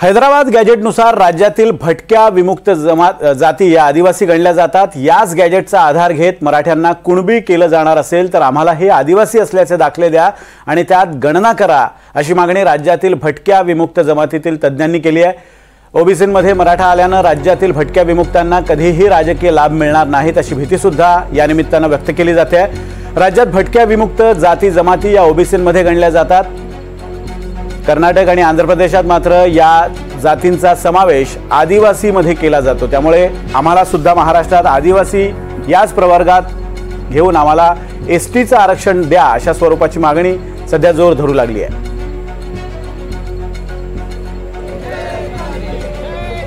हैदराबाद गॅजेटनुसार राज्यातील भटक्या विमुक्त जाती या आदिवासी गणल्या जातात। याच गॅजेटचा आधार घेत मराठ्यांना कुणबी केलं जाणार असेल तर आम्हाला हे आदिवासी असल्याचे दाखले द्या आणि त्यात गणना करा, अशी मागणी राज्यातील भटक्या विमुक्त जमातीतील तज्ञांनी केली आहे। ओबीसीमध्ये मराठा आल्यानं राज्यातील भटक्या विमुक्तांना कधीही राजकीय लाभ मिळणार नाहीत अशी भीती सुद्धा या निमित्तानं व्यक्त केली जाते। राज्यात भटक्या विमुक्त जाती जमाती या ओबीसीमध्ये गणल्या जातात। कर्नाटक आणि आंध्र प्रदेशात मात्र या जातींचा समावेश आदिवासीमध्ये केला जातो। त्यामुळे आम्हाला सुद्धा महाराष्ट्रात आदिवासी याच प्रवर्गात घेऊन आम्हाला एसटीचं आरक्षण द्या, अशा स्वरूपाची मागणी सध्या जोर धरू लागली आहे।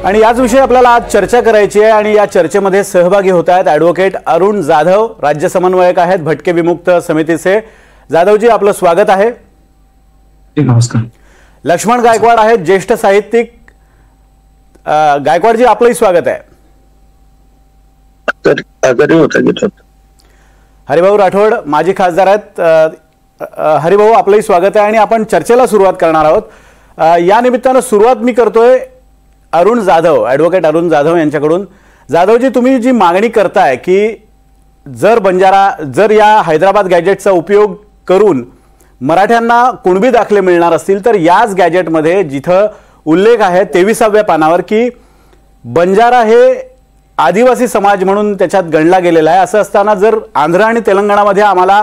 आणि याच विषयी आपल्याला आज चर्चा करायची आहे आणि या चर्चेमध्ये सहभागी होत आहेत ॲडव्होकेट अरुण जाधव, राज्य समन्वयक आहेत भटके विमुक्त समितीचे। जाधवजी, आपलं स्वागत आहे। नमस्कार। लक्ष्मण गायकवाड आहेत, ज्येष्ठ साहित्यिक। गायकवाडजी, आपलंही स्वागत आहे। हरिभाऊ राठोड माजी खासदार आहेत। हरिभाऊ, आपलंही स्वागत आहे आणि आपण चर्चेला सुरुवात करणार आहोत। या निमित्तानं सुरुवात मी करतोय अरुण जाधव, ॲडव्होकेट अरुण जाधव यांच्याकडून। जाधवजी, तुम्ही जी मागणी करताय की जर या हैदराबाद गॅजेटचा उपयोग करून मराठ्यांना कुणबी दाखले मिळणार असतील तर याच गॅजेटमध्ये जिथं उल्लेख आहे 23व्या पानावर की बंजारा हे आदिवासी समाज म्हणून त्याच्यात गणला गेलेला आहे, असं असताना जर आंध्र आणि तेलंगणामध्ये आम्हाला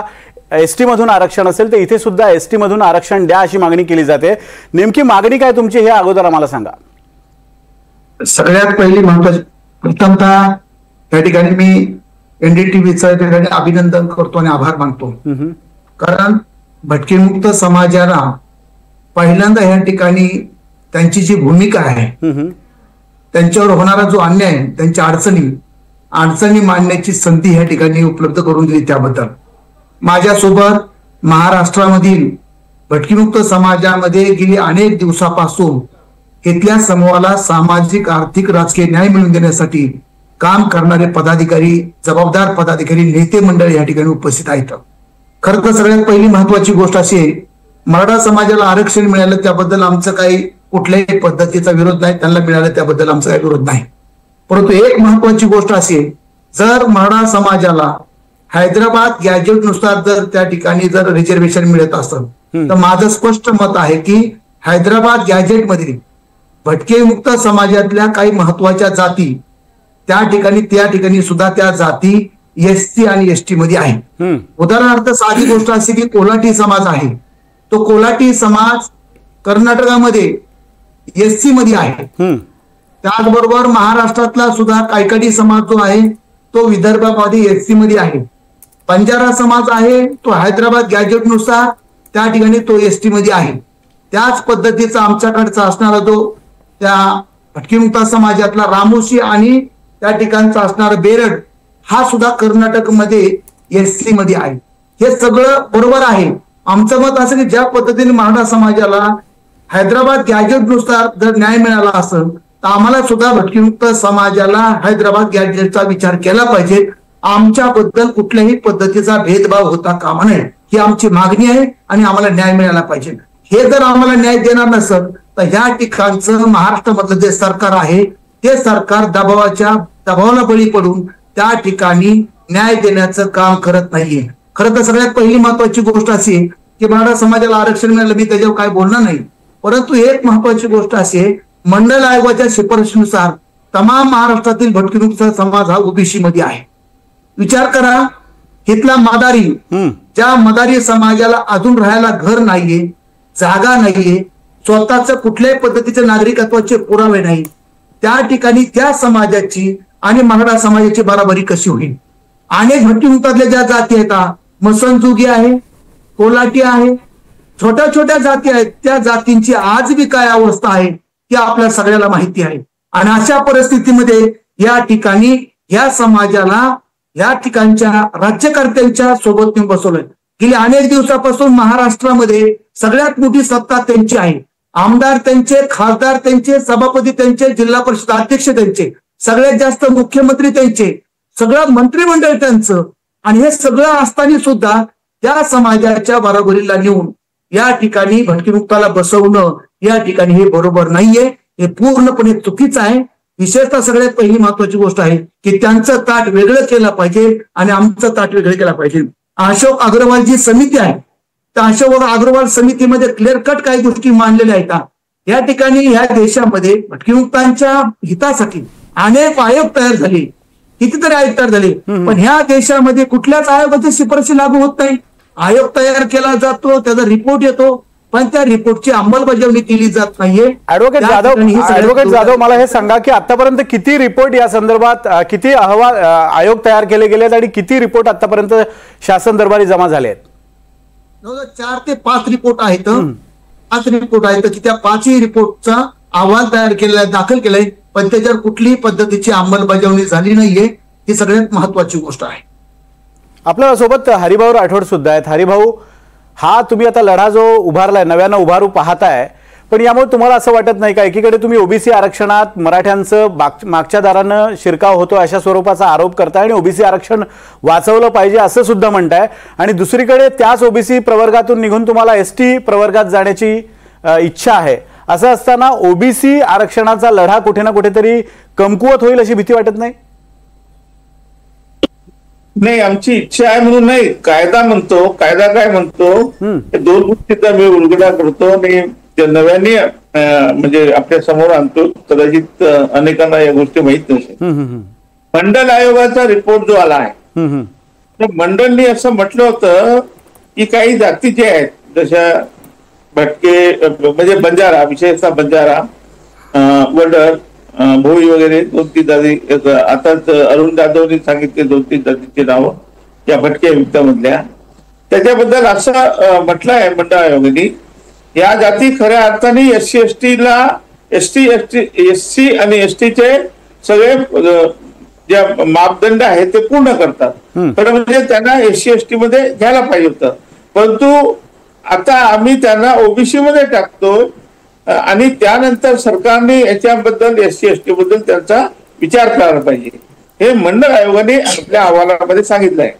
एसटी मधून आरक्षण असेल तर इथे सुद्धा एसटी मधून आरक्षण द्या, अशी मागणी केली जाते। नेमकी मागणी काय तुमची हे अगोदर आम्हाला सांगा। सगळ्यात पहिली महत्वाची प्रथमतः त्या ठिकाणी मी एनडीटीव्हीचं अभिनंदन करतो आणि आभार मानतो, कारण भटकेमुक्त समाजाला पहिल्यांदा या ठिकाणी त्यांची जी भूमिका आहे, त्यांच्यावर होणारा जो अन्याय, त्यांच्या अडचणी मांडण्याची संधी या ठिकाणी उपलब्ध करून दिली, त्याबद्दल माझ्यासोबत महाराष्ट्रामधील भटकेमुक्त समाजामध्ये गेली अनेक दिवसापासून इथल्या समूहाला सामाजिक, आर्थिक, राजकीय न्याय मिळवून देण्यासाठी काम करणारे पदाधिकारी, जबाबदार पदाधिकारी, नेते मंडळी या ठिकाणी उपस्थित आहेत। खरं तर सगळ्यात पहिली महत्वाची गोष्ट अशी आहे, मराठा समाजाला आरक्षण मिळालं त्याबद्दल आमचं काही कुठल्याही पद्धतीचा विरोध नाही, त्यांना मिळालं त्याबद्दल आमचा काही विरोध नाही। परंतु एक महत्वाची गोष्ट अशी आहे, जर मराठा समाजाला हैदराबाद गॅजेटनुसार जर त्या ठिकाणी जर रिझर्वेशन मिळत असेल तर माझं स्पष्ट मत आहे की हैदराबाद गॅजेटमध्ये भटके मुक्त समाजातल्या काही महत्वाच्या जाती त्या ठिकाणी सुद्धा त्या जाती एससी आणि एसटी मध्ये आहे। उदाहरणार्थ साधी गोष्ट अशी की कोलाटी समाज आहे, तो कोलाटी समाज कर्नाटकामध्ये एससी मध्ये आहे। त्याचबरोबर महाराष्ट्रातला सुद्धा कायकडी समाज जो आहे तो विदर्भामध्ये एससी मध्ये आहे। बंजारा समाज आहे तो हैदराबाद गॅजेटनुसार त्या ठिकाणी तो एसटी मध्ये आहे। त्याच पद्धतीचा आमच्याकडचा असणारा जो त्या भटकेमुक्त समाजातला रामोशी आणि त्या ठिकाणचा असणारा बेरड हा सुद्धा कर्नाटकमध्ये एससी मध्ये आहे। हे सगळं बरोबर आहे। आमचं मत असं की ज्या पद्धतीने मराठा समाजाला हैदराबाद गॅजेटनुसार जर न्याय मिळाला असेल तर आम्हाला सुद्धा भटकेमुक्त समाजाला हैदराबाद गॅजेटचा विचार केला पाहिजे। आमच्याबद्दल कुठल्याही पद्धतीचा भेदभाव होता कामा नये, ही आमची मागणी आहे आणि आम्हाला न्याय मिळाला पाहिजे। हे जर आम्हाला न्याय देणार नसेल तर ह्या ठिकाणचं महाराष्ट्रामधलं जे सरकार आहे ते सरकार दबावाला बळी पडून त्या ठिकाणी न्याय देण्याचं काम करत नाहीये। खरं तर सगळ्यात पहिली महत्वाची गोष्ट अशी आहे की मराठा समाजाला आरक्षण मिळालं, मी त्याच्यावर काय बोलणार नाही, परंतु एक महत्वाची गोष्ट अशी आहे, मंडल आयोगाच्या शिफारशीनुसार तमाम महाराष्ट्रातील भटकेमुक्त समाज हा ओबीसी मध्ये आहे। विचार करा, इथला मदारी, ज्या मदारी समाजाला अजून राहायला घर नाहीये, जागा नाहीये, स्वतःच कुठल्याही पद्धतीचे नागरिकत्वाचे पुरावे नाही, त्या ठिकाणी त्या समाजाची आणि मराठा समाजाची बराबरी कशी होईल? अनेक भटकेमुक्तातल्या ज्या जाती आहेत, मसनजुगी आहे, कोलाटी आहे, छोट्या छोट्या जाती आहेत, त्या जातींची आज बी काय अवस्था आहे ती आपल्या सगळ्याला माहिती आहे। आणि अशा परिस्थितीमध्ये या ठिकाणी या समाजाला या ठिकाणच्या राज्यकर्त्यांच्या सोबत नेऊन बसवलंय। गेली अनेक दिवसापासून महाराष्ट्रामध्ये सगळ्यात मोठी सत्ता त्यांची आहे, आमदार त्यांचे, खासदार त्यांचे, सभापती त्यांचे, जिल्हा परिषद अध्यक्ष त्यांचे, सगळ्यात जास्त मुख्यमंत्री त्यांचे, सगळं मंत्रिमंडळ त्यांचं, आणि हे सगळं असताना सुद्धा त्या समाजाच्या बरोबरीला नेऊन या ठिकाणी भटकेमुक्ताला बसवणं या ठिकाणी हे बरोबर नाहीये। हे पूर्णपणे चुकीचं आहे. विशेषतः सगळ्यात पहिली महत्वाची गोष्ट आहे की त्यांचं ताट वेगळं केलं पाहिजे आणि आमचं ताट वेगळं केलं पाहिजे. अशोक अग्रवाल जी समिती आहे त्या अशोक अग्रवाल समितीमध्ये क्लिअर कट काही गोष्टी मांडलेल्या आहेत. या ठिकाणी या देशामध्ये भटकीमुक्तांच्या हितासाठी अनेक आयोग तयार झाले, कितीतरी आयोग तयार झाले, पण ह्या देशामध्ये कुठल्याच आयोगाची शिफारशी लागू होत नाही. आयोग तयार केला जातो, त्याचा रिपोर्ट येतो, पण त्या रिपोर्टची अंमलबजावणी केली जात नाहीये. ऍडव्होकेट जाधव मला हे सांगा की आतापर्यंत किती रिपोर्ट या संदर्भात, किती अहवाल आयोग तयार केले गेलेत आणि किती रिपोर्ट आतापर्यंत शासन दरबारी जमा झाले आहेत? 4 ते 5 रिपोर्ट आहेत. 5 रिपोर्ट आहेत की त्या 5ही रिपोर्टचा अहवाल तयार केलेला, दाखल केलाय, पण त्याच्यावर कुठलीही पद्धतीची अंमलबजावणी झाली नाहीये. ही सगळ्यात महत्वाची गोष्ट आहे. आपल्या सोबत हरिभाऊ राठोड सुद्धा आहेत. हरिभाऊ, हा तुम्ही आता लढा जो उभारलाय, नव्यानं उभारू पाहताय, पण यामुळे तुम्हाला असं वाटत नाही का एकीकडे तुम्ही ओबीसी आरक्षणात मराठ्यांचं मागच्या दारानं शिरकाव होतो अशा स्वरूपाचा आरोप करताय आणि ओबीसी आरक्षण वाचवलं पाहिजे असं सुद्धा म्हणताय, आणि दुसरीकडे त्याच ओबीसी प्रवर्गातून निघून तुम्हाला एसटी प्रवर्गात जाण्याची इच्छा आहे. असं असताना ओबीसी आरक्षणाचा लढा कुठे ना कुठेतरी कमकुवत होईल अशी भीती वाटत नाही? नाही, आमची इच्छा आहे म्हणून नाही, कायदा म्हणतो. कायदा काय म्हणतो, दोन गोष्टीचा मी उलगडा करतो आणि नव्याने म्हणजे आपल्या समोर आणतो. कदाचित अनेकांना या गोष्टी माहित नसेल. मंडल आयोगाचा रिपोर्ट जो आला आहे, तर मंडलनी असं म्हटलं होतं की काही जाती ज्या आहेत, जशा भटके म्हणजे बंजारा, विशेषतः बंजारा, वडर, भोई वगैरे 2-3 जाती, आताच अरुण जाधवनी सांगितले 2-3 जातीची नावं या भटक्या युक्तामधल्या. त्याच्याबद्दल असं म्हटलं आहे मंडळ आयोगाने, या जाती खऱ्या अर्थाने एससी आणि एसटीचे सगळे जे मापदंड आहेत ते पूर्ण करतात. खरं म्हणजे त्यांना एससी एसटी मध्ये घ्यायला पाहिजे होतं, परंतु आता आम्ही त्यांना ओबीसी मध्ये टाकतो आणि त्यानंतर सरकारने याच्याबद्दल एससी एसटी बद्दल त्यांचा विचार करायला पाहिजे, हे मंडळ आयोगाने आपल्या अहवालामध्ये सांगितलंय.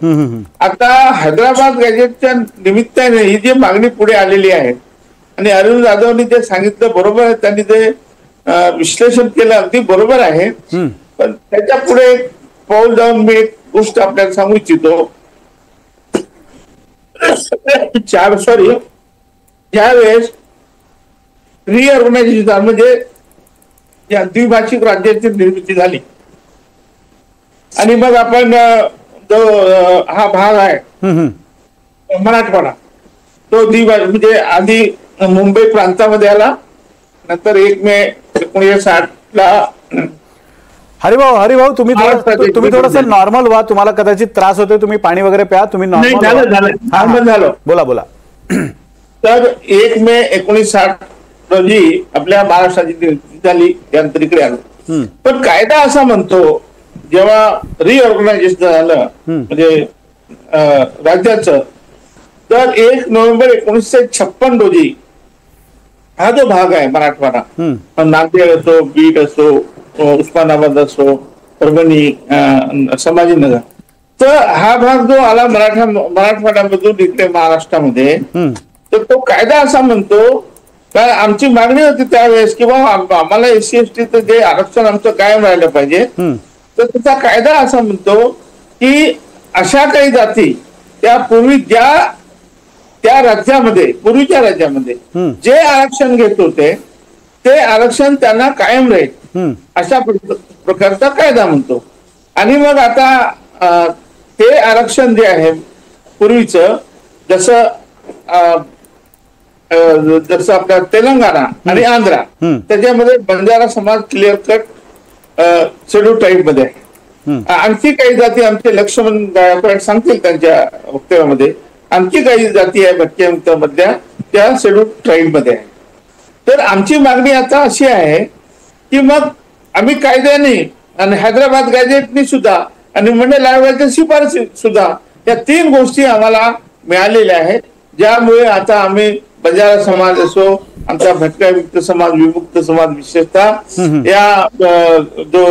आता हैदराबाद गॅजेटच्या निमित्ताने ही जी मागणी पुढे आलेली आहे आणि अरुण जाधवनी जे सांगितलं बरोबर आहे, त्यांनी जे विश्लेषण केलं अगदी बरोबर आहे, पण त्याच्या पुढे एक पाऊल जाऊन मी एक गोष्ट आपल्याला सांगू इच्छितो. ज्यावेळेस रिऑर्गनायझेशन म्हणजे या द्विभाषिक राज्याची निर्मिती झाली आणि मग आपण जो हा भाग आहे मराठवाडा, तो द्विभाषिक म्हणजे आधी मुंबई प्रांतामध्ये आला, नंतर 1 मे 1960 हरिभाऊ तुम्ही थोडंसं नॉर्मल व्हा, तुम्हाला कदाचित त्रास होतोय, तुम्ही पाणी वगैरे प्या, तुम्ही नॉर्मल झालं. बोला. तर 1 मे 1960 रोजी आपल्या महाराष्ट्राची निर्मिती झाली, त्यानंतर इकडे आलं. पण कायदा असा म्हणतो, जेव्हा रिऑर्गनायझेशन झालं म्हणजे राज्याचं, तर 1 नोव्हेंबर 1956 रोजी हा जो भाग आहे मराठवाडा, नांदेड असो, बीड असो, उस्मानाबाद असो, परभणी, संभाजीनगर, तर हा भाग जो आला मराठवाड्यामधून इकडे महाराष्ट्रामध्ये, तर तो कायदा असा म्हणतो, कारण आमची मागणी होती त्यावेळेस की बाबा आम्हाला एससी एसटीचं जे आरक्षण आमचं कायम राहिलं पाहिजे, तर त्याचा कायदा असा म्हणतो की अशा काही जाती त्या पूर्वी त्या राज्यामध्ये, पूर्वीच्या राज्यामध्ये जे आरक्षण घेत होते ते आरक्षण त्यांना कायम राहील अशा प्रकारचा कायदा म्हणतो. आणि मग आता ते आरक्षण जे आहे पूर्वीचं, जसं आपल्या तेलंगणा आणि आंध्रा, त्याच्यामध्ये बंजारा समाज क्लिअर कट शेड्यूल ट्राईब मध्ये आहे. आणखी काही जाती आमचे लक्ष्मण गायकवाड सांगतील त्यांच्या वक्तव्यामध्ये, आणखी काही जाती आहे भटक्या मधल्या त्या शेड्यूल ट्राईब मध्ये आहे. तर आमची मागणी आता अशी आहे की मग आम्ही कायद्याने आणि हैदराबाद गॅजेटनी सुद्धा आणि मंडल आयोगाच्या शिफारशी सुद्धा या 3 गोष्टी आम्हाला मिळालेल्या आहेत, ज्यामुळे आता आम्ही बंजारा समाज असो, आमचा भटका विमुक्त समाज, विमुक्त समाज विशेषतः या जो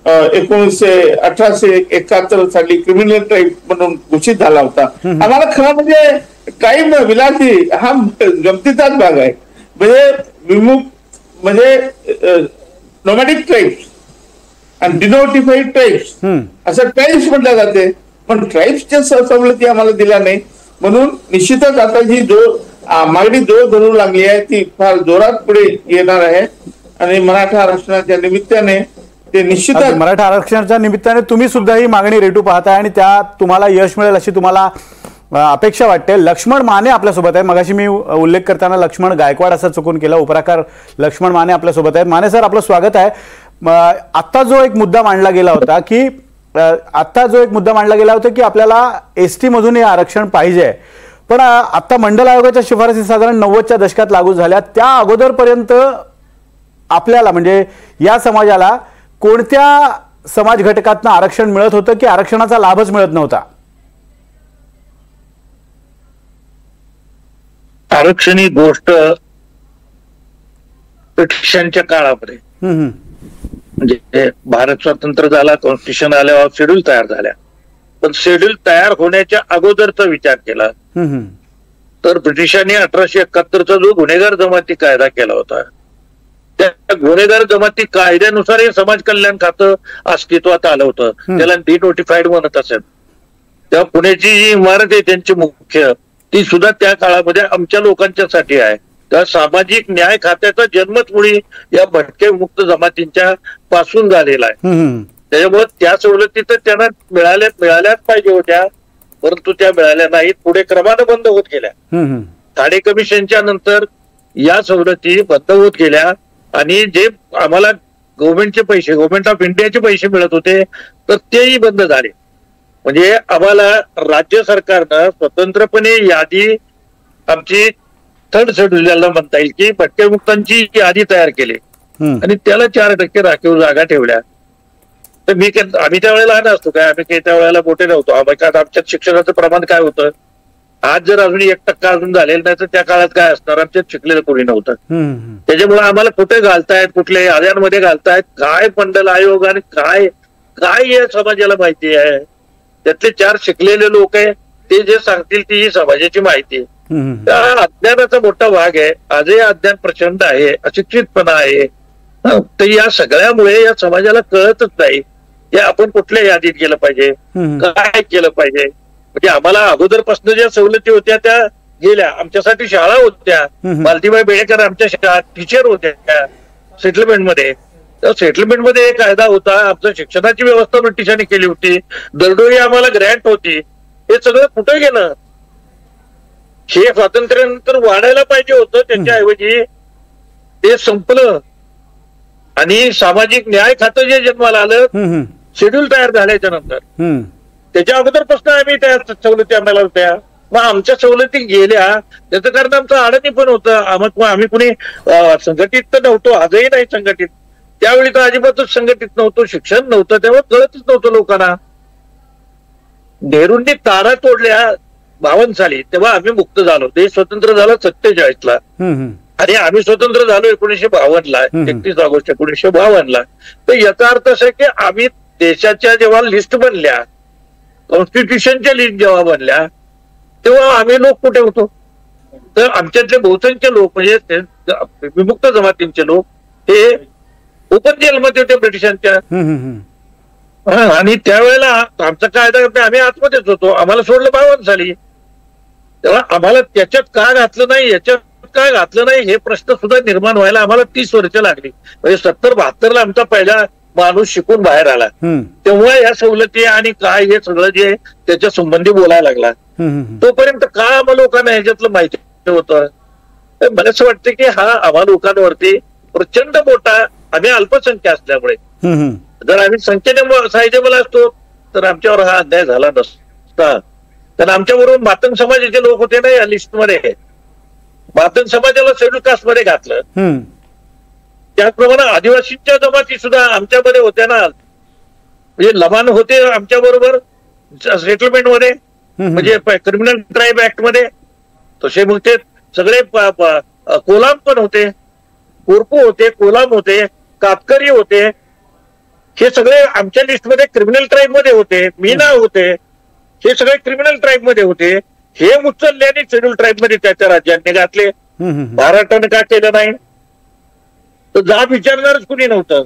1871 साली क्रिमिनल ट्राईब म्हणून घोषित झाला होता, आम्हाला खरं म्हणजे ट्राईब विलासी हा गमतीचाच भाग आहे. म्हणजे म्हणजे नोमॅटिक ट्राईब्स आणि डिनोटिफाईड ट्राईब्स असं ट्राईब्स म्हटलं जाते, पण ट्राईब्सच्या सवलती आम्हाला दिल्या नाही. म्हणून निश्चितच आता जी मागणी जोर धरू लागली आहे ती फार जोरात पुढे येणार आहे आणि मराठा आरक्षणाच्या निमित्ताने ते निश्चितच मराठा आरक्षणाच्या निमित्ताने तुम्ही सुद्धा ही मागणी रेटू पाहताय आणि त्या तुम्हाला यश मिळेल अशी तुम्हाला अपेक्षा वाटते. लक्ष्मण माने आपल्यासोबत आहे. मगाशी मी उल्लेख करताना लक्ष्मण गायकवाड असं चुकून केला. उपराकार लक्ष्मण माने आपल्यासोबत आहेत. माने सर, आपलं स्वागत आहे. आत्ता जो एक मुद्दा मांडला गेला होता की आपल्याला एसटी मधून हे आरक्षण पाहिजे, पण आता मंडल आयोगाच्या शिफारसी साधारण 90च्या दशकात लागू झाल्या. त्या अगोदरपर्यंत आपल्याला म्हणजे या समाजाला कोणत्या समाज घटकातनं आरक्षण मिळत होतं की आरक्षणाचा लाभच मिळत नव्हता? आरक्षण ही गोष्ट ब्रिटिशांच्या काळामध्ये म्हणजे भारत स्वतंत्र झाला, कॉन्स्टिट्यूशन आल्यावर शेड्यूल तयार झाल्या, पण शेड्यूल तयार होण्याच्या अगोदरचा विचार केला तर ब्रिटिशांनी 1871चा जो गुन्हेगार जमाती कायदा केला होता, त्या गुन्हेगार जमाती कायद्यानुसार हे समाज कल्याण खातं अस्तित्वात आलं होतं. त्याला डिनोटिफाईड म्हणत असेल. तेव्हा पुण्याची जी इमारत आहे त्यांची मुख्य, ती सुद्धा त्या काळामध्ये आमच्या लोकांच्यासाठी आहे. त्या सामाजिक न्याय खात्याचा जन्मच मुळी या भटके मुक्त जमातींच्या पासून झालेला आहे. त्याच्यामुळे त्या सवलती तर त्यांना मिळाल्याच पाहिजे होत्या, परंतु त्या मिळाल्या नाहीत. पुढे क्रमानं बंद होत गेल्या. ठाणे कमिशनच्या नंतर या सवलती बंद होत गेल्या आणि जे आम्हाला गव्हर्नमेंटचे पैसे, गव्हर्नमेंट ऑफ इंडियाचे पैसे मिळत होते तर तेही बंद झाले. म्हणजे आम्हाला राज्य सरकारनं स्वतंत्रपणे यादी, आमची थर्ड शेड्यूल ज्याला म्हणता येईल की भटकेमुक्तांची यादी तयार केली आणि त्याला 4% राखीव जागा ठेवल्या. तर आम्ही त्यावेळेला लहान असतो काय, आम्ही काही त्यावेळेला मोठे नव्हतो. आमच्यात शिक्षणाचं प्रमाण काय होतं, आज जर अजून 1% अजून झालेलं नाही तर त्या काळात काय असणार, आमच्यात शिकलेलं कोणी नव्हतं. त्याच्यामुळे आम्हाला कुठे घालतायत, कुठल्या याद्यांमध्ये घालतायत, काय मंडल आयोग आणि काय काय या समाजाला माहिती आहे. त्यातले 4 शिकलेले लोक आहे, ते जे सांगतील ती ही समाजाची माहिती आहे. त्या अज्ञानाचा मोठा भाग आहे. आजही अज्ञान प्रचंड आहे, अशिक्षितपणा आहे. तर या सगळ्यामुळे या समाजाला कळतच नाही की आपण कुठल्या यादीत गेलं पाहिजे, काय केलं पाहिजे. म्हणजे आम्हाला अगोदरपासून ज्या सवलती होत्या त्या गेल्या. आमच्यासाठी शाळा होत्या, मालतीबाई बेडेकर आमच्या शाळा टीचर होत्या सेटलमेंटमध्ये. त्या सेटलमेंटमध्ये एक कायदा होता, आमच्या शिक्षणाची व्यवस्था ब्रिटिशांनी केली होती, दरडोई आम्हाला ग्रँट होती. हे सगळं कुठे गेलं? हे स्वातंत्र्यानंतर वाढायला पाहिजे होतं, त्याच्याऐवजी ते संपलं. आणि सामाजिक न्याय खातं जे जन्माला आलं शेड्यूल तयार झाल्याच्या नंतर, त्याच्या अगोदरपासून आम्ही त्या सवलती आम्हाला होत्या. मग आमच्या सवलती गेल्या त्याचं कारण आमचं अडचणी पण होतं. आम्ही कुणी संघटित तर नव्हतो, आजही नाही संघटित. त्यावेळी तर अजिबातच संघटित नव्हतो, शिक्षण नव्हतं, त्यामुळे कळतच नव्हतं लोकांना. नेहरूंनी तारा तोडल्या 52 साली, तेव्हा आम्ही मुक्त झालो. देश स्वतंत्र झाला 47ला आणि आम्ही स्वतंत्र झालो 1952ला, 31 ऑगस्ट 1952ला. तर याचा अर्थ असा की आम्ही देशाच्या जेव्हा लिस्ट बनल्या, कॉन्स्टिट्यूशनच्या लिस्ट जेव्हा बनल्या, तेव्हा आम्ही लोक कुठे होतो? तर आमच्यातले बहुसंख्य लोक म्हणजे विमुक्त जमातींचे लोक हे ओपन जेलमध्ये होते ब्रिटिशांच्या. आणि त्यावेळेला आमचा कायदा आम्ही आतमध्येच होतो. आम्हाला सोडलं 52 साली. तेव्हा आम्हाला त्याच्यात का घातलं नाही, याच्यात काय घातलं नाही, हे प्रश्न सुद्धा निर्माण व्हायला आम्हाला 30 वर्ष लागली. म्हणजे 70-72ला आमचा पहिला माणूस शिकून बाहेर आला, तेव्हा या सवलती आणि काय हे सगळं जे त्याच्या संबंधी बोलायला लागला. तोपर्यंत का आम्हा लोकांना ह्याच्यातलं माहिती होतं? मला असं वाटतं की हा आम्हा लोकांवरती प्रचंड मोठा, आम्ही अल्पसंख्या असल्यामुळे, जर आम्ही संख्येने साहित्यबल असतो तर आमच्यावर हा अन्याय झाला नसता. कारण आमच्याबरोबर मातंग समाजाचे लोक होते ना या लिस्टमध्ये. मातंग समाजाला शेड्यूल कास्ट मध्ये घातलं. त्याचप्रमाणे आदिवासींच्या जमाती सुद्धा आमच्यामध्ये होत्या ना. म्हणजे लमाण होते आमच्या बरोबर सेटलमेंट मध्ये, म्हणजे क्रिमिनल ट्राईब ऍक्ट मध्ये. तसे मग ते सगळे कोलाम पण होते, कोरपू होते, कोलाम होते, कातकरी होते. हे सगळे आमच्या लिस्टमध्ये क्रिमिनल ट्राईब मध्ये होते. मीना होते, हे सगळे क्रिमिनल ट्राईब मध्ये होते. हे उचलले आणि शेड्यूल ट्राईब मध्ये त्याच्या राज्यांनी घातले. महाराष्ट्राने का केलं नाही? तर जाब विचारणारच कुणी नव्हतं.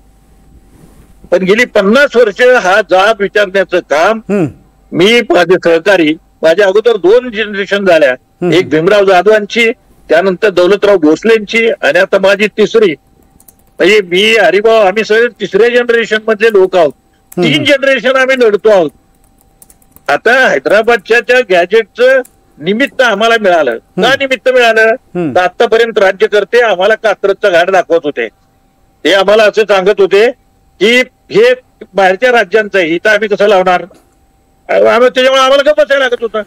पण गेली 50 वर्ष हा जाब विचारण्याचं काम मी, माझे सहकारी, माझ्या अगोदर 2 जनरेशन झाल्या, एक भीमराव जाधवांची, त्यानंतर दौलतराव भोसलेंची, आणि आता माझी 3री. म्हणजे मी, हरिभाऊ, आम्ही सगळे 3ऱ्या जनरेशन मधले लोक आहोत. 3 जनरेशन आम्ही लढतो आहोत. आता हैदराबादच्या त्या गॅजेटचं निमित्त आम्हाला मिळालं. का निमित्त मिळालं? तर आतापर्यंत राज्यकर्ते आम्हाला कात्रजचा घाट दाखवत होते. ते आम्हाला असं सांगत होते की हे बाहेरच्या राज्यांचं आहे, इथं आम्ही कसं लावणार, त्याच्यामुळे आम्हाला गप्प बसायला लागत होतं.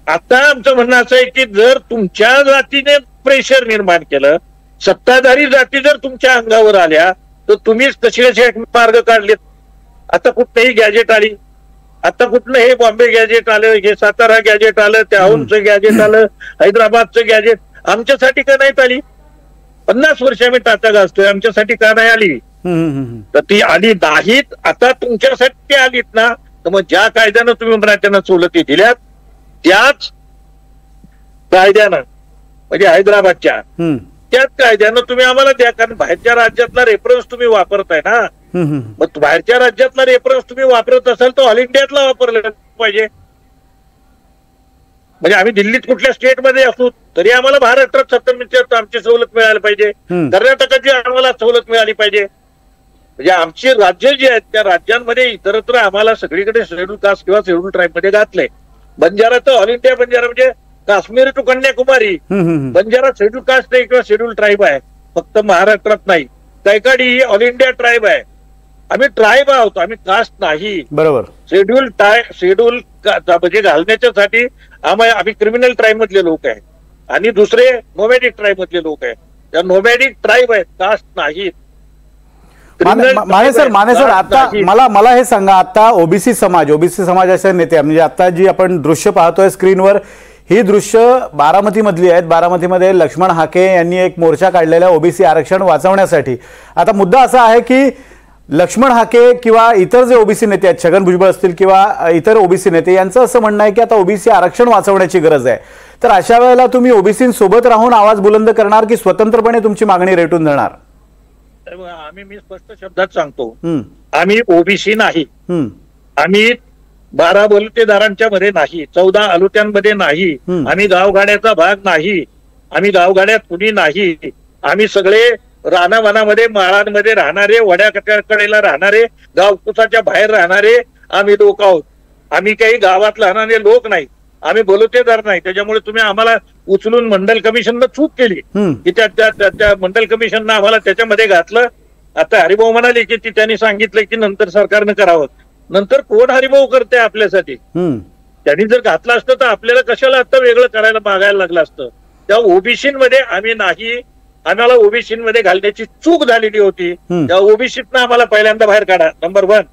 आता आमचं म्हणणं असं आहे की जर तुमच्या जातीने प्रेशर निर्माण केलं, सत्ताधारी जाती जर तुमच्या अंगावर आल्या, तर तुम्हीच कसे मार्ग काढलेत. आता कुठलंही गॅजेट आली, आता कुठलं हे बॉम्बे गॅजेट आलं, हे सातारा गॅजेट आलं, त्या औंधचं गॅजेट आलं, हैदराबादचं गॅजेट, आमच्यासाठी का नाहीत आली? 50 वर्ष आम्ही टाचा गाजतोय, आमच्यासाठी का नाही आली? तर ती आली नाहीत. आता तुमच्यासाठी आलीत ना, तर मग ज्या कायद्यानं तुम्ही मराठ्यांना सवलती दिल्यात त्याच कायद्यानं, म्हणजे हैदराबादच्या त्याच कायद्यानं तुम्ही आम्हाला द्या. कारण बाहेरच्या राज्यातला रेफरन्स तुम्ही वापरताय ना, मग बाहेरच्या राज्यातला रेफरन्स तुम्ही वापरत असाल तर ऑल इंडियातला वापरला पाहिजे. म्हणजे आम्ही दिल्लीत कुठल्या स्टेटमध्ये असू तरी आम्हाला महाराष्ट्रात 70% आमची सवलत मिळाली पाहिजे, कर्नाटकाची आम्हाला सवलत मिळाली पाहिजे. म्हणजे आमची राज्य जी आहेत त्या राज्यांमध्ये इतरत्र आम्हाला सगळीकडे शेड्यूल कास्ट किंवा शेड्यूल ट्राईब मध्ये घातलंय. बंजारा तर ऑल इंडिया बंजारा, म्हणजे Kashmir to Kanyakumari Banjara schedule caste आहे किंवा शेड्यूल ट्राईब आहे, फक्त महाराष्ट्रात नाही. कैकाडी ही ऑल इंडिया ट्राईब आहे. आम्ही ट्राईब आहोत, आम्ही कास्ट नाही. बरोबर. शेड्यूल म्हणजे घालण्याच्यासाठी आम्ही क्रिमिनल ट्राईब मधले लोक आहेत आणि दुसरे नोमॅडिक ट्राईब मधले लोक आहेत. त्या नोमॅडिक ट्राईब आहेत, कास्ट नाहीत. माने सर आता मला हे सांगा, आता ओबीसी समाजाचे नेते म्हणजे आता जी आपण दृश्य पाहतोय स्क्रीनवर, ही दृश्य बारामती मधली आहेत. बारामतीमध्ये लक्ष्मण हाके यांनी एक मोर्चा काढलेला ओबीसी आरक्षण वाचवण्यासाठी. आता मुद्दा असा आहे की लक्ष्मण हाके किंवा इतर जे ओबीसी नेते आहेत, छगन भुजबळ असतील किंवा इतर ओबीसी नेते, यांचं असं म्हणणं आहे की आता ओबीसी आरक्षण वाचवण्याची गरज आहे. तर अशा वेळेला तुम्ही ओबीसींसोबत राहून आवाज बुलंद करणार की स्वतंत्रपणे तुमची मागणी रेटून देणार? मी स्पष्ट शब्दात सांगतो, आम्ही ओबीसी नाही, आम्ही 12 बलुतेदारांच्या मध्ये नाही, 14 अलुत्यांमध्ये नाही, आम्ही गावगाड्याचा भाग नाही, आम्ही गावगाड्यात कुणी नाही. आम्ही सगळे रानावनामध्ये माळांमध्ये राहणारे, वड्याकडेला राहणारे, गावकुसाच्या बाहेर राहणारे आम्ही लोक आहोत. आम्ही काही गावात राहणारे लोक नाही, आम्ही बलुतेदार नाही. त्याच्यामुळे तुम्ही आम्हाला उचलून मंडल कमिशननं चूक केली की त्या मंडल कमिशननं आम्हाला त्याच्यामध्ये घातलं. आता हरिभाऊ म्हणाले की त्यांनी सांगितलं की नंतर सरकारनं करावं. नंतर कोण हरिभाऊ करते आपल्यासाठी? त्यांनी जर घातलं असतं तर आपल्याला कशाला आता वेगळं करायला मागायला लागलं असतं. त्या ओबीसीमध्ये आम्ही नाही, आम्हाला ओबीसीमध्ये घालण्याची चूक झालेली होती. त्या ओबीसीतनं आम्हाला पहिल्यांदा बाहेर काढा, नंबर 1.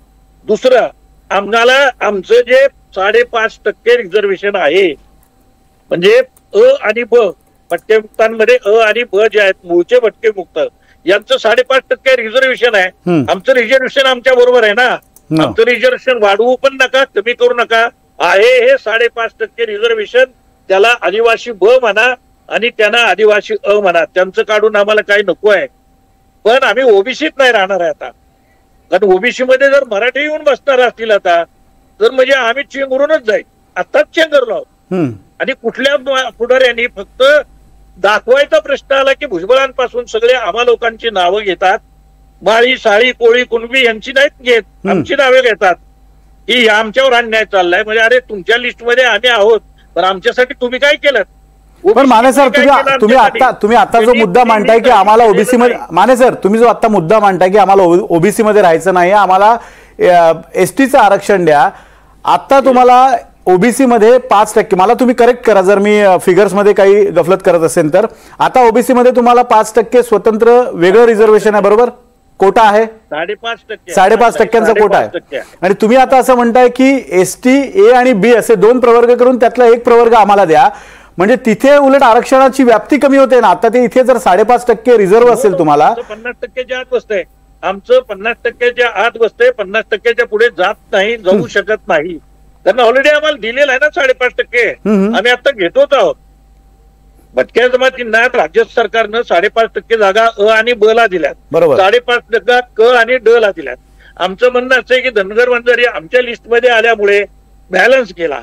दुसरं, आम्हाला आमचं जे 5.5% रिझर्वेशन आहे, म्हणजे अ आणि ब भटकेमुक्तांमध्ये अ आणि ब जे आहेत मूळचे भटकेमुक्त, यांचं 5.5% रिझर्वेशन आहे. आमचं रिझर्वेशन आमच्या बरोबर आहे ना. आमचं रिझर्वेशन वाढवू पण नका, कमी करू नका. आहे हे 5.5% रिझर्वेशन, त्याला आदिवासी ब म्हणा आणि त्यांना आदिवासी अ म्हणा, त्यांचं काढून आम्हाला काही नको आहे. पण आम्ही ओबीसीत नाही राहणार आहे आता. कारण ओबीसी मध्ये जर मराठी येऊन बसणार असतील आता, तर म्हणजे आम्ही चेंगरूनच जाईल. आताच चेंगरलो आहोत. आणि कुठल्या पुढाऱ्यांनी फक्त दाखवायचा प्रश्न आला की भुजबळांपासून सगळे आम्हा लोकांची नावं घेतात, माळी, साळी, कोळी, कुणबी यांची नाहीत घेत, आमची नावे घेतात की आमच्यावर अन्याय चाललाय. म्हणजे अरे तुमच्या लिस्टमध्ये आम्ही आहोत, पण आमच्यासाठी तुम्ही काय केलं? पण माने सर, तुम्ही आता जो मुद्दा मांडताय की आम्हाला ओबीसी मध्ये, माने सर तुम्ही जो आता मुद्दा मांडताय की आम्हाला ओबीसी मध्ये राहायचं नाही, आम्हाला एसटीचं आरक्षण द्या. आता तुम्हाला ओबीसी मध्ये 5%, मला तुम्ही करेक्ट करा जर मी फिगर्स मध्ये काही गफलत करत असेल तर, आता ओबीसी मध्ये तुम्हाला 5% स्वतंत्र वेगळं रिझर्वेशन आहे, बरोबर? कोटा आहे 5.5% कोटा आहे. आणि तुम्ही आता असं म्हणताय की एसटी ए आणि बी असे 2 प्रवर्ग करून त्यातला एक प्रवर्ग आम्हाला द्या. म्हणजे तिथे उलट आरक्षणाची व्याप्ती कमी होते ना. आता ते इथे जर 5.5% रिझर्व्ह असेल तुम्हाला, 50%च्या आत बसतंय. आमचं 50%च्या आत बसतंय, 50%च्या पुढे जात नाही, जाऊ शकत नाही. त्यांना ऑलरेडी आम्हाला दिलेलं आहे ना 5.5%. आम्ही आता घेतोच आहोत. भटक्या जमातींना राज्य सरकारनं 5.5% जागा अ आणि ब ला दिल्यात, बरोबर. 5.5% जागा क आणि ड ला दिल्यात. आमचं म्हणणं असं आहे की धनगर वंजारी आमच्या लिस्टमध्ये आल्यामुळे बॅलन्स केला.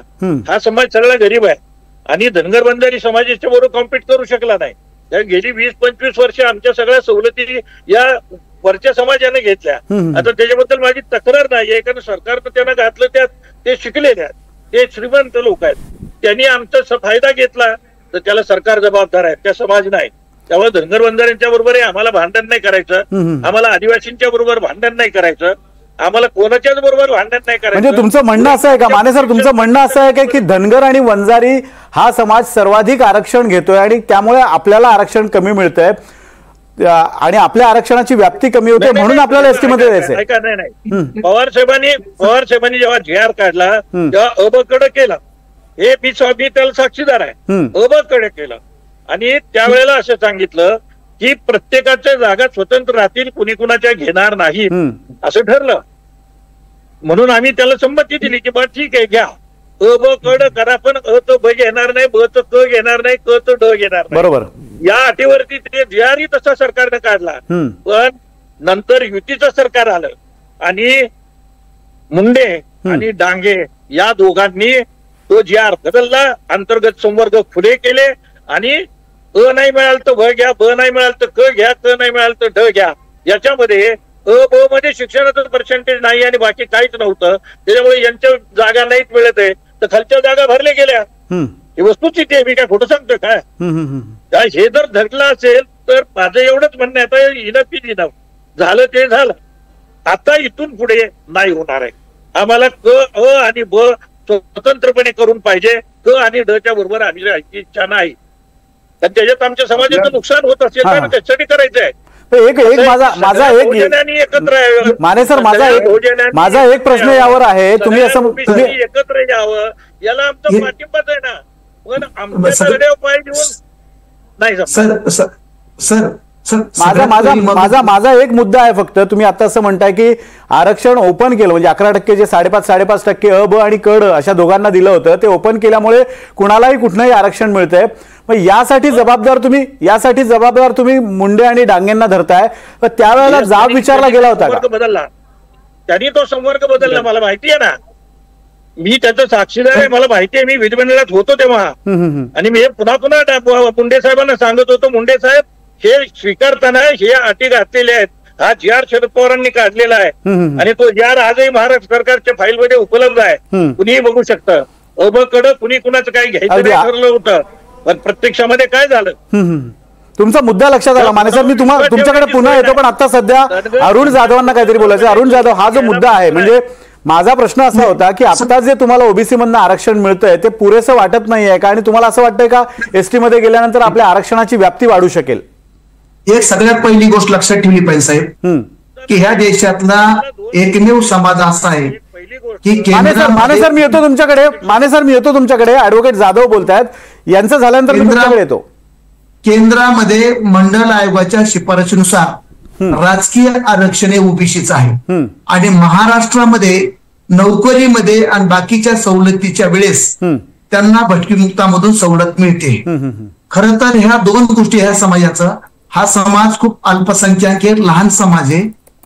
हा समाज सगळा गरीब आहे आणि धनगर वंजारी समाजाच्या बरोबर कॉम्पीट करू शकला नाही. गेली 20-25 वर्ष आमच्या सगळ्या सवलती या वरच्या समाजाने घेतल्या. आता त्याच्याबद्दल माझी तक्रार नाही आहे, कारण सरकारनं त्यांना घातलं त्यात, ते शिकलेले आहेत, ते श्रीमंत लोक आहेत, त्यांनी आमचा फायदा घेतला तर त्याला सरकार जबाबदार आहे, त्या समाज नाही. त्यामुळे धनगर वंजाऱ्यांच्या बरोबर आम्हाला भांडण नाही करायचं, आम्हाला आदिवासींच्या बरोबर भांडण नाही करायचं, आम्हाला कोणाच्याच बरोबर भांडण नाही करायचं. म्हणजे तुमचं म्हणणं असं आहे का माने सर, तुमचं म्हणणं असं आहे का की धनगर आणि वंजारी हा समाज सर्वाधिक आरक्षण घेतोय आणि त्यामुळे आपल्याला आरक्षण कमी मिळतंय आणि आपल्या आरक्षणाची व्याप्ती कमी होते म्हणून आपल्याला एसटी मध्ये द्यायचंय? ऐका, नाही पवार साहेबांनी जेव्हा JR काढला तेव्हा अबकडे केला, हे मी त्याला साक्षीदार आहे, अबकडे केलं आणि त्यावेळेला असं सांगितलं की प्रत्येकाच्या जागा स्वतंत्र राहतील, कुणी कुणाच्या घेणार नाही असं ठरलं. म्हणून आम्ही त्याला संमती दिली की बा ठीक आहे घ्या, अ ब कड करा, पण अ तो ब घेणार नाही, ब तो क घेणार नाही, क तो ड घेणार नाही. बरोबर. या अटीवरती ते JR तसा सरकारनं काढला. पण नंतर युतीचं सरकार आलं आणि मुंडे आणि डांगे या दोघांनी तो JR बदलला, अंतर्गत संवर्ग खुले केले आणि अ नाही मिळाल तर ब घ्या, ब नाही मिळाल तर क घ्या, क नाही मिळाल तर ड घ्या. याच्यामध्ये अ ब मध्ये शिक्षणाचं पर्सेंटेज नाही आणि बाकी काहीच नव्हतं, त्याच्यामुळे यांच्या जागा नाहीत मिळत आहे, तर खालच्या जागा भरल्या गेल्या. ही वस्तुस्थिती आहे, मी काय खोटं सांगतो काय? हे जर धरलं असेल तर माझं एवढंच म्हणणं आहे, इनफ इज इनफ, झालं ते झालं, आता इथून पुढे नाही होणार आहे. आम्हाला क अ आणि ब स्वतंत्रपणे करून पाहिजे, क आणि ड च्या बरोबर आम्ही राहायची इच्छा नाही. त्याच्यात आमच्या समाजाचं नुकसान होत असेल तर त्यासाठी करायचं आहे. एक माने सर, माझा एक प्रश्न यावर आहे, तुम्ही असं एकत्र यावं याला आमचा पाठिंबाच आहे ना, पण आमच्या लढ्यावर पाय देऊन नाही. माझा एक मुद्दा आहे फक्त, तुम्ही आता असं म्हणताय की आरक्षण ओपन केलं म्हणजे 11% जे 5.5% अ ब आणि कड अशा दोघांना दिलं होतं ते ओपन केल्यामुळे कुणालाही कुठलंही आरक्षण मिळतंय. मग यासाठी जबाबदार तुम्ही मुंडे आणि डांगेंना धरताय. त्यावेळेला जाब विचारला गेला होता का? बदलला त्यांनी, तो संवर्ग बदलला, मला माहिती आहे ना, मी त्याचा साक्षीदार आहे, मला माहिती आहे, मी विधिमंडळात होतो तेव्हा. आणि मी पुन्हा मुंडे साहेबांना सांगत होतो, मुंडे साहेब हे स्वीकारताना हे अटी घातलेले आहेत, हा JR शरद पवारांनी काढलेला आहे आणि तो JR आजही महाराष्ट्र सरकारच्या फाईलमध्ये उपलब्ध आहे, कुणीही बघू शकतं. अब कडं कुणी कुणाचं काही घ्यायचं नाही ठरलं होतं, पण प्रत्यक्षामध्ये काय झालं? तुमचा मुद्दा लक्षात आला माने सर, मी तुमच्याकडे पुन्हा येतो, पण आता सध्या अरुण जाधवांना काहीतरी बोलायचं. अरुण जाधव, हा जो मुद्दा आहे, म्हणजे माझा प्रश्न असा होता की आता जे तुम्हाला ओबीसी मधनं आरक्षण मिळतंय ते पुरेसं वाटत नाहीये का, आणि तुम्हाला असं वाटतंय का एसटी मध्ये गेल्यानंतर आपल्या आरक्षणाची व्याप्ती वाढू शकेल? एक सगळ्यात पहिली गोष्ट लक्षात ठेवली पाहिजे साहेब, की ह्या देशातला एकमेव समाज असा आहे की माने सर मी येतो तुमच्याकडे ऍडव्होकेट जाधव बोलतायत, यांचं झाल्यानंतर मी तुमच्याकडे येतो. केंद्रामध्ये मंडल आयोगाच्या शिफारशीनुसार राजकीय आरक्षण हे ओबीसीचं आहे आणि महाराष्ट्रामध्ये नोकरीमध्ये आणि बाकीच्या सवलतीच्या वेळेस त्यांना भटकीमुक्तामधून सवलत मिळते. खरं तर ह्या दोन गोष्टी ह्या समाजाचा, हा समाज खूप अल्पसंख्याक आहे, लहान समाज आहे.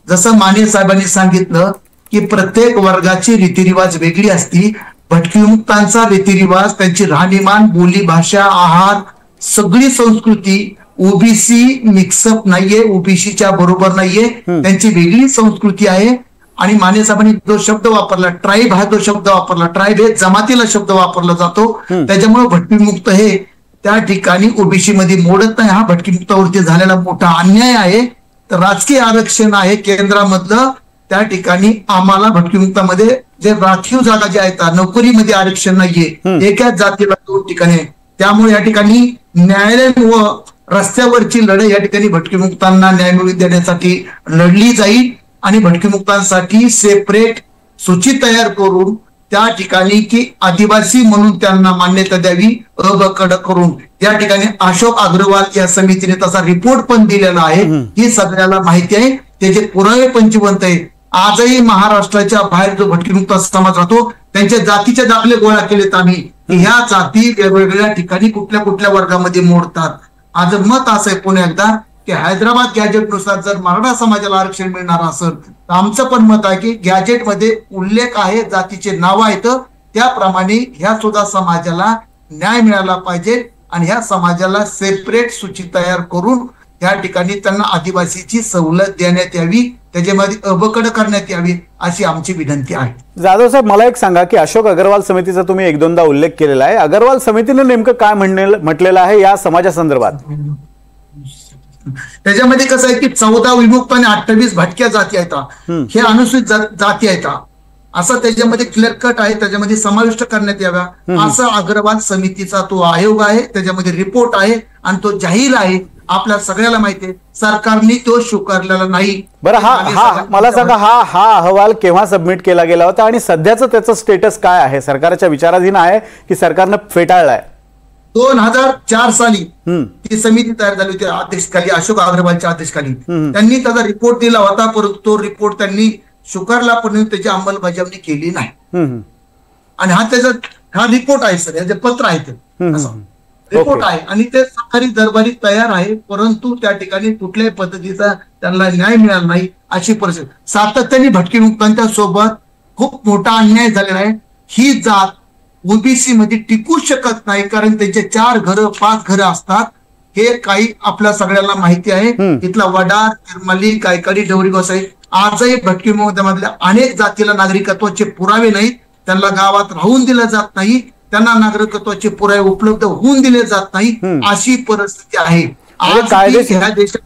जसं माने साहेबांनी सांगितलं की प्रत्येक वर्गाची रीतिरिवाज वेगळी असती, भटकीमुक्तांचा रीतिरिवाज, त्यांची राहणीमान, बोली भाषा, आहार, सगळी संस्कृती ओबीसी मिक्सअप नाहीये, ओबीसीच्या बरोबर नाहीये, त्यांची वेगळी संस्कृती आहे. आणि माने साहेबांनी जो शब्द वापरला ट्राईब, हा जो शब्द वापरला, ट्राईब हे जमातीला शब्द वापरला जातो, त्याच्यामुळे भटकीमुक्त हे त्या ठिकाणी ओबीसी मध्ये मोडत नाही. हा भटकीमुक्तावरती झालेला मोठा अन्याय आहे. तर राजकीय आरक्षण आहे केंद्रामधलं, त्या ठिकाणी आम्हाला भटकीमुक्तामध्ये जे राखीव जागा ज्या आहेत, नोकरीमध्ये आरक्षण नाहीये, एकाच जातीला 2 ठिकाणी, त्यामुळे या ठिकाणी न्यायालय व रस्त्यावरची लढाई या ठिकाणी भटकीमुक्तांना न्याय मिळवून देण्यासाठी लढली जाईल आणि भटकीमुक्तांसाठी सेपरेट सूची तयार करून त्या ठिकाणी की आदिवासी म्हणून त्यांना मान्यता द्यावी, अबकड करून त्या ठिकाणी अशोक अग्रवाल या समितीने तसा रिपोर्ट पण दिलेला आहे, ही सगळ्याला माहिती आहे, त्याचे पुरावे पंचवंत आहे. आजही महाराष्ट्राच्या बाहेर जो भटकीमुक्त समाज राहतो त्यांच्या जातीचे दाखले गोळा केलेत आम्ही, की ह्या जाती वेगवेगळ्या ठिकाणी कुठल्या कुठल्या वर्गामध्ये मोडतात. आज मत असं आहे पुन्हा एकदा की हैदराबाद गॅजेटनुसार जर मराठा समाजाला आरक्षण मिळणार असेल तर आमचं पण मत आहे की गॅजेटमध्ये उल्लेख आहे, जातीचे नाव आहेत, त्याप्रमाणे ह्या सुद्धा समाजाला न्याय मिळाला पाहिजे आणि ह्या समाजाला सेपरेट सूची तयार करून त्या ठिकाणी त्यांना आदिवासीची सवलत देण्यात यावी, त्याच्यामध्ये अबकड करण्यात यावी अशी आमची विनंती आहे. जाधव साहेब, मला एक सांगा की अशोक अग्रवाल समितीचा तुम्ही एक दोनदा उल्लेख केलेला आहे. अग्रवाल समितीने नेमकं काय म्हटलेलं आहे या समाजासंदर्भात? त्याच्यामध्ये कसं आहे की 14 विमुक्त आणि 28 भटक्या जाती आहेत, हे अनुसूचित जाती आहेत असं त्याच्यामध्ये क्लिअर कट आहे, त्याच्यामध्ये समाविष्ट करण्यात याव्या असं अग्रवाल समितीचा तो आयोग आहे, त्याच्यामध्ये रिपोर्ट आहे आणि तो जाहीर आहे, आपल्या सगळ्याला माहिती आहे. सरकारने तो स्वीकारलेला नाही. बरं, हा मला सांगा, हा अहवाल केव्हा सबमिट केला गेला होता आणि सध्याचं त्याचं स्टेटस काय आहे? सरकारच्या विचाराधीन आहे की सरकारनं फेटाळलाय? 2004 साली ती समिती तयार झाली होती अध्यक्षखाली, अशोक अग्रवालच्या अध्यक्षखाली. त्यांनी त्याचा रिपोर्ट दिला होता, परंतु तो रिपोर्ट त्यांनी स्वीकारला पण त्याची अंमलबजावणी केली नाही. आणि हा रिपोर्ट आहे सर, याचे पत्र आहे ते रिपोर्ट आहे आणि ते सरकारी दरबारी तयार आहे, परंतु त्या ठिकाणी कुठल्याही पद्धतीचा त्यांना न्याय मिळाला नाही अशी परिस्थिती. सातत्याने भटकीमुक्तांच्या सोबत खूप मोठा अन्याय झालेला आहे. ही जात ओबीसी मध्ये टिकू शकत नाही, कारण त्यांचे 4 घरं 5 घरं असतात. हे काही आपल्या सगळ्यांना माहिती आहे. तिथला वडार, तिरमली, कायकाडी, डवरी गोसाई आजही भटकीमुक्तांमधल्या अनेक जातीला नागरिकत्वाचे पुरावे नाहीत, त्यांना गावात राहून दिलं जात नाही, त्यांना नागरिकत्वाचे पुरावे उपलब्ध होऊन दिले जात नाही अशी परिस्थिती आहे.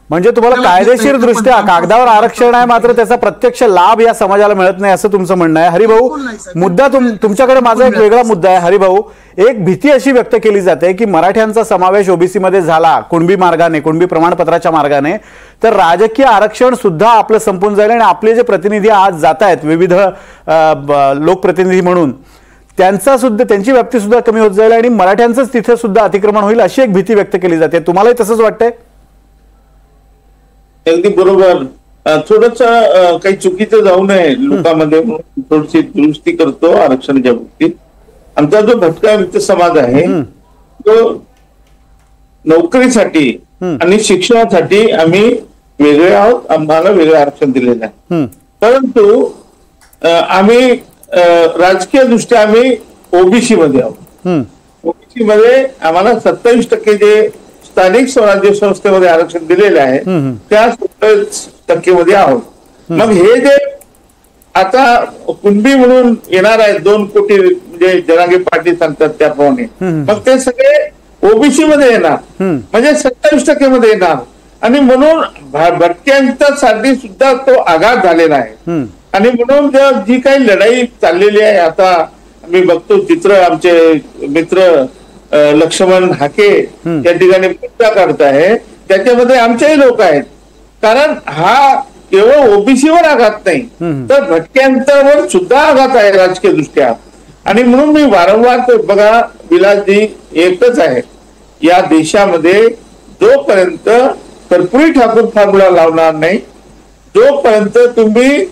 म्हणजे तुम्हाला कायदेशीर दृष्ट्या कागदावर आरक्षण आहे, मात्र त्याचा प्रत्यक्ष लाभ या समाजाला मिळत नाही असं तुमचं म्हणणं आहे. हरिभाऊ, मुद्दा तुमच्याकडे माझा एक वेगळा मुद्दा आहे. हरिभाऊ, एक भीती अशी व्यक्त केली जाते की मराठ्यांचा समावेश ओबीसी मध्ये झाला कुणबी मार्गाने, कुणबी प्रमाणपत्राच्या मार्गाने, तर राजकीय आरक्षण सुद्धा आपलं संपून जाईल आणि आपले जे प्रतिनिधी आज जात आहेत विविध लोकप्रतिनिधी म्हणून, त्यांची व्याप्ती सुद्धा कमी होत जाईल आणि मराठ्यांचंच तिथे सुद्धा अतिक्रमण होईल अशी एक भीती व्यक्त केली जाते. तुम्हालाही तसंच वाटतंय? अगदी बरोबर. थोडस काही चुकीचं जाऊ नये लोकांमध्ये, थोडीशी दुरुस्ती करतो आरक्षणाच्या बाबतीत. आमचा जो भटका मित्र समाज आहे तो नोकरीसाठी आणि शिक्षणासाठी आम्ही वेगळे आहोत, आम्हाला वेगळं आरक्षण दिलेलं आहे. परंतु आम्ही राजकीय दृष्ट्या आम्ही ओबीसी मध्ये आहोत. ओबीसी मध्ये आम्हाला 27% जे स्थानिक स्वराज्य संस्थेमध्ये आरक्षण दिलेले आहे त्या 27% मध्ये आहोत. मग हे जे आता कुणबी म्हणून येणार आहेत 2 कोटी, म्हणजे जरांगे पाटील सांगतात त्याप्रमाणे, मग ते सगळे ओबीसी मध्ये येणार, म्हणजे 27% मध्ये येणार. आणि म्हणून भटक्यांसाठी सुद्धा तो आघात झालेला आहे. आणि म्हणून जी काही लढाई चाललेली आहे, आता आम्ही बघतो चित्र, आमचे मित्र लक्ष्मण हाके त्या ठिकाणी मुद्दा करत आहे, त्याच्यामध्ये आमचेही लोक आहेत. कारण हा केवळ ओबीसीवर आघात नाही तर भटक्यांवर सुद्धा आघात आहे राजकीय दृष्ट्या. आणि म्हणून मी वारंवार बघा विलासजी, एकच आहे या देशामध्ये, जोपर्यंत कर्पूरी ठाकूर फॉर्म्युला लावणार नाही, जोपर्यंत तुम्ही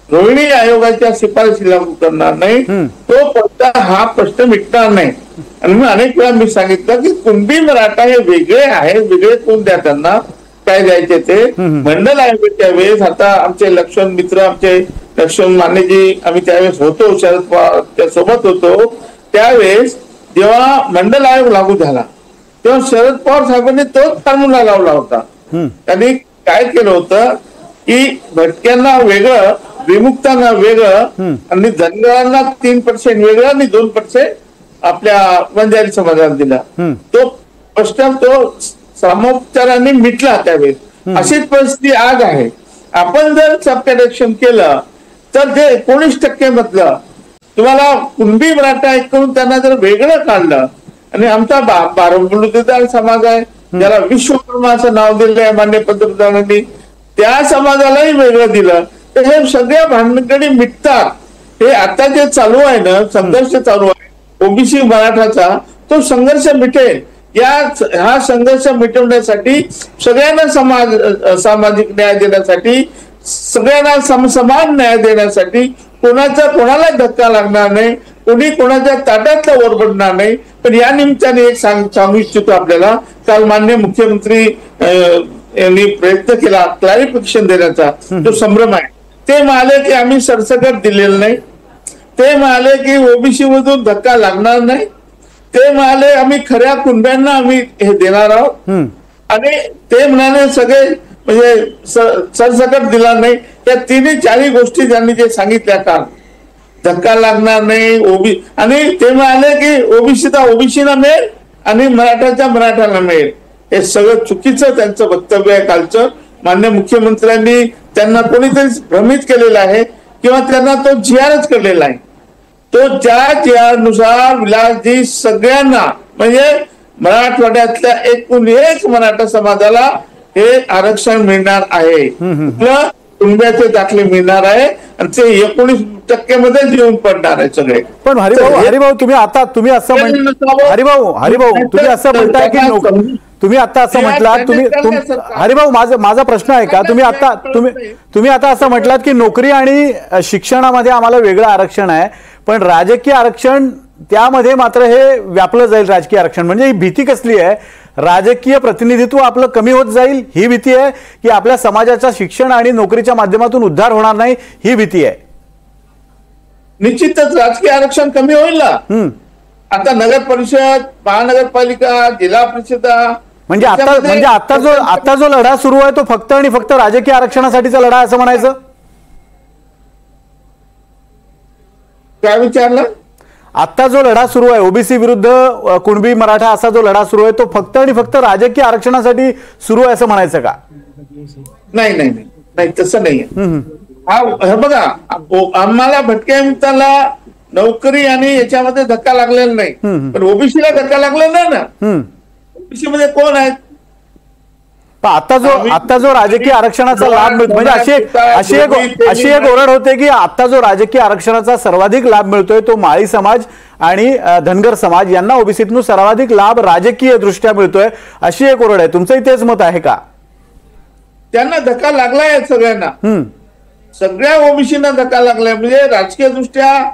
रोहिणी आयोगाच्या शिफारशी लागू करणार नाही, तोपर्यंत हा प्रश्न मिटणार नाही. आणि मी अनेक वेळा मी सांगितलं की कुणबी मराठा हे वेगळे आहे, वेगळे कोण द्या त्यांना, काय द्यायचे ते. मंडल आयोगाच्या वेळेस आता आमचे लक्ष्मण मित्र, आमचे लक्ष्मण मानेजी, आम्ही त्यावेळेस होतो, शरद पवार सोबत होतो, त्यावेळेस जेव्हा मंडल आयोग लागू झाला तेव्हा शरद पवार साहेबांनी तोच फॉर्म्युला लावला होता. त्यांनी काय केलं होतं की भटक्यांना वेगळं, विमुक्तांना वेगळं आणि धनगरांना 3% वेगळं आणि 2% आपल्या बंजारी समाजाला दिला. तो प्रश्न तो सामोपचाराने मिटला त्यावेळेस. अशीच परिस्थिती आज आहे. आपण जर सब कनेक्शन केलं तर जे 19% मधलं तुम्हाला कुणबी मराठा करून त्यांना जर वेगळं काढलं, आणि आमचा बारबलुतेदार समाज आहे ज्याला विश्वकर्मा असं नाव दिलं आहे माननीय पंतप्रधानांनी, त्या समाजालाही वेगळं दिलं, तर हे सगळ्या भानगडी मिटतात. हे आता जे चालू आहे ना, संघर्ष चालू आहे ओबीसी मराठाचा, तो संघर्ष मिटेल. हा संघर्ष मिटवण्यासाठी सगळ्यांना सामाजिक न्याय देण्यासाठी सगळ्यांना समान न्याय देण्यासाठी कोणाला धक्का लागणार नाही, कोणी कोणाच्या ताटातलं ओरबडणार नाही. पण या निमित्ताने एक सांगू इच्छितो आपल्याला, काल माननीय मुख्यमंत्री यांनी प्रयत्न केला क्लॅरिफिकेशन देण्याचा, जो संभ्रम आहे. ते म्हणाले की आम्ही सरसकट दिलेलं नाही, ते म्हणाले की ओबीसी मधून धक्का लागणार नाही, ते म्हणाले आम्ही खऱ्या कुणब्यांना आम्ही हे देणार आहोत, आणि ते म्हणाले सगळे म्हणजे सरसकट दिला नाही. या तिन्ही चारही गोष्टी त्यांनी जे सांगितल्या काल, धक्का लागणार नाही आणि ते म्हणाले की ओबीसीचा ओबीसीला मिळेल आणि मराठाच्या मराठाला मिळेल. हे सगळं चुकीचं त्यांचं वक्तव्य आहे कालचं. माननीय मुख्यमंत्र्यांनी त्यांना कोणीतरी भ्रमित केलेलं आहे किंवा त्यांना तो GRच केलेला आहे. तो ज्या GR नुसार विलासजी सगळ्यांना म्हणजे मराठवाड्यातल्या एकूण एक मराठा समाजाला हे आरक्षण मिळणार आहे, कुटुंबाचे दाखले मिळणार आहे आणि ते 19% मध्ये येऊन पडणार आहे सगळे. पण हरिभाऊ तुम्ही असं तुम्ही असं म्हणताय की तुम्ही आता असं म्हटलात, हरिभाऊ माझा प्रश्न आहे का, तुम्ही आता असं म्हटलात की नोकरी आणि शिक्षणामध्ये आम्हाला वेगळं आरक्षण आहे, पण राजकीय आरक्षण त्यामध्ये मात्र हे व्यापलं जाईल. राजकीय आरक्षण म्हणजे ही भीती कसली आहे? राजकीय प्रतिनिधित्व आपलं कमी होत जाईल ही भीती आहे की आपल्या समाजाच्या शिक्षण आणि नोकरीच्या माध्यमातून उद्धार होणार नाही ही भीती आहे? निश्चितच राजकीय आरक्षण कमी होईल ना. आता नगर परिषद, महानगरपालिका, जिल्हा परिषद म्हणजे आता जो लढा सुरू आहे तो फक्त आणि फक्त राजकीय आरक्षणासाठीचा लढा असं म्हणायचं? काय विचारलं? आता जो लढा सुरू आहे ओबीसी विरुद्ध कुणबी मराठा असा जो लढा सुरू आहे तो फक्त आणि फक्त राजकीय आरक्षणासाठी सुरू आहे असं म्हणायचं का? नाही नाही नाही, तसं नाहीये. बघा, आम्हाला भटक्या विमुक्ताला नोकरी आणि याच्यामध्ये धक्का लागलेला नाही, पण ओबीसीला धक्का लागलेला नाही ना. ओबीसी मध्ये कोण आहेत? आता जो राजकीय आरक्षणाचा लाभ मिळतो म्हणजे अशी एक ओरड होते की आता जो राजकीय आरक्षणाचा सर्वाधिक लाभ मिळतोय तो माळी समाज आणि धनगर समाज यांना ओबीसीतून सर्वाधिक लाभ राजकीय दृष्ट्या मिळतोय अशी एक ओरड आहे. तुमचंही तेच मत आहे का? त्यांना धक्का लागलाय, सगळ्यांना, सगळ्या ओबीसीना धक्का लागलाय. म्हणजे राजकीय दृष्ट्या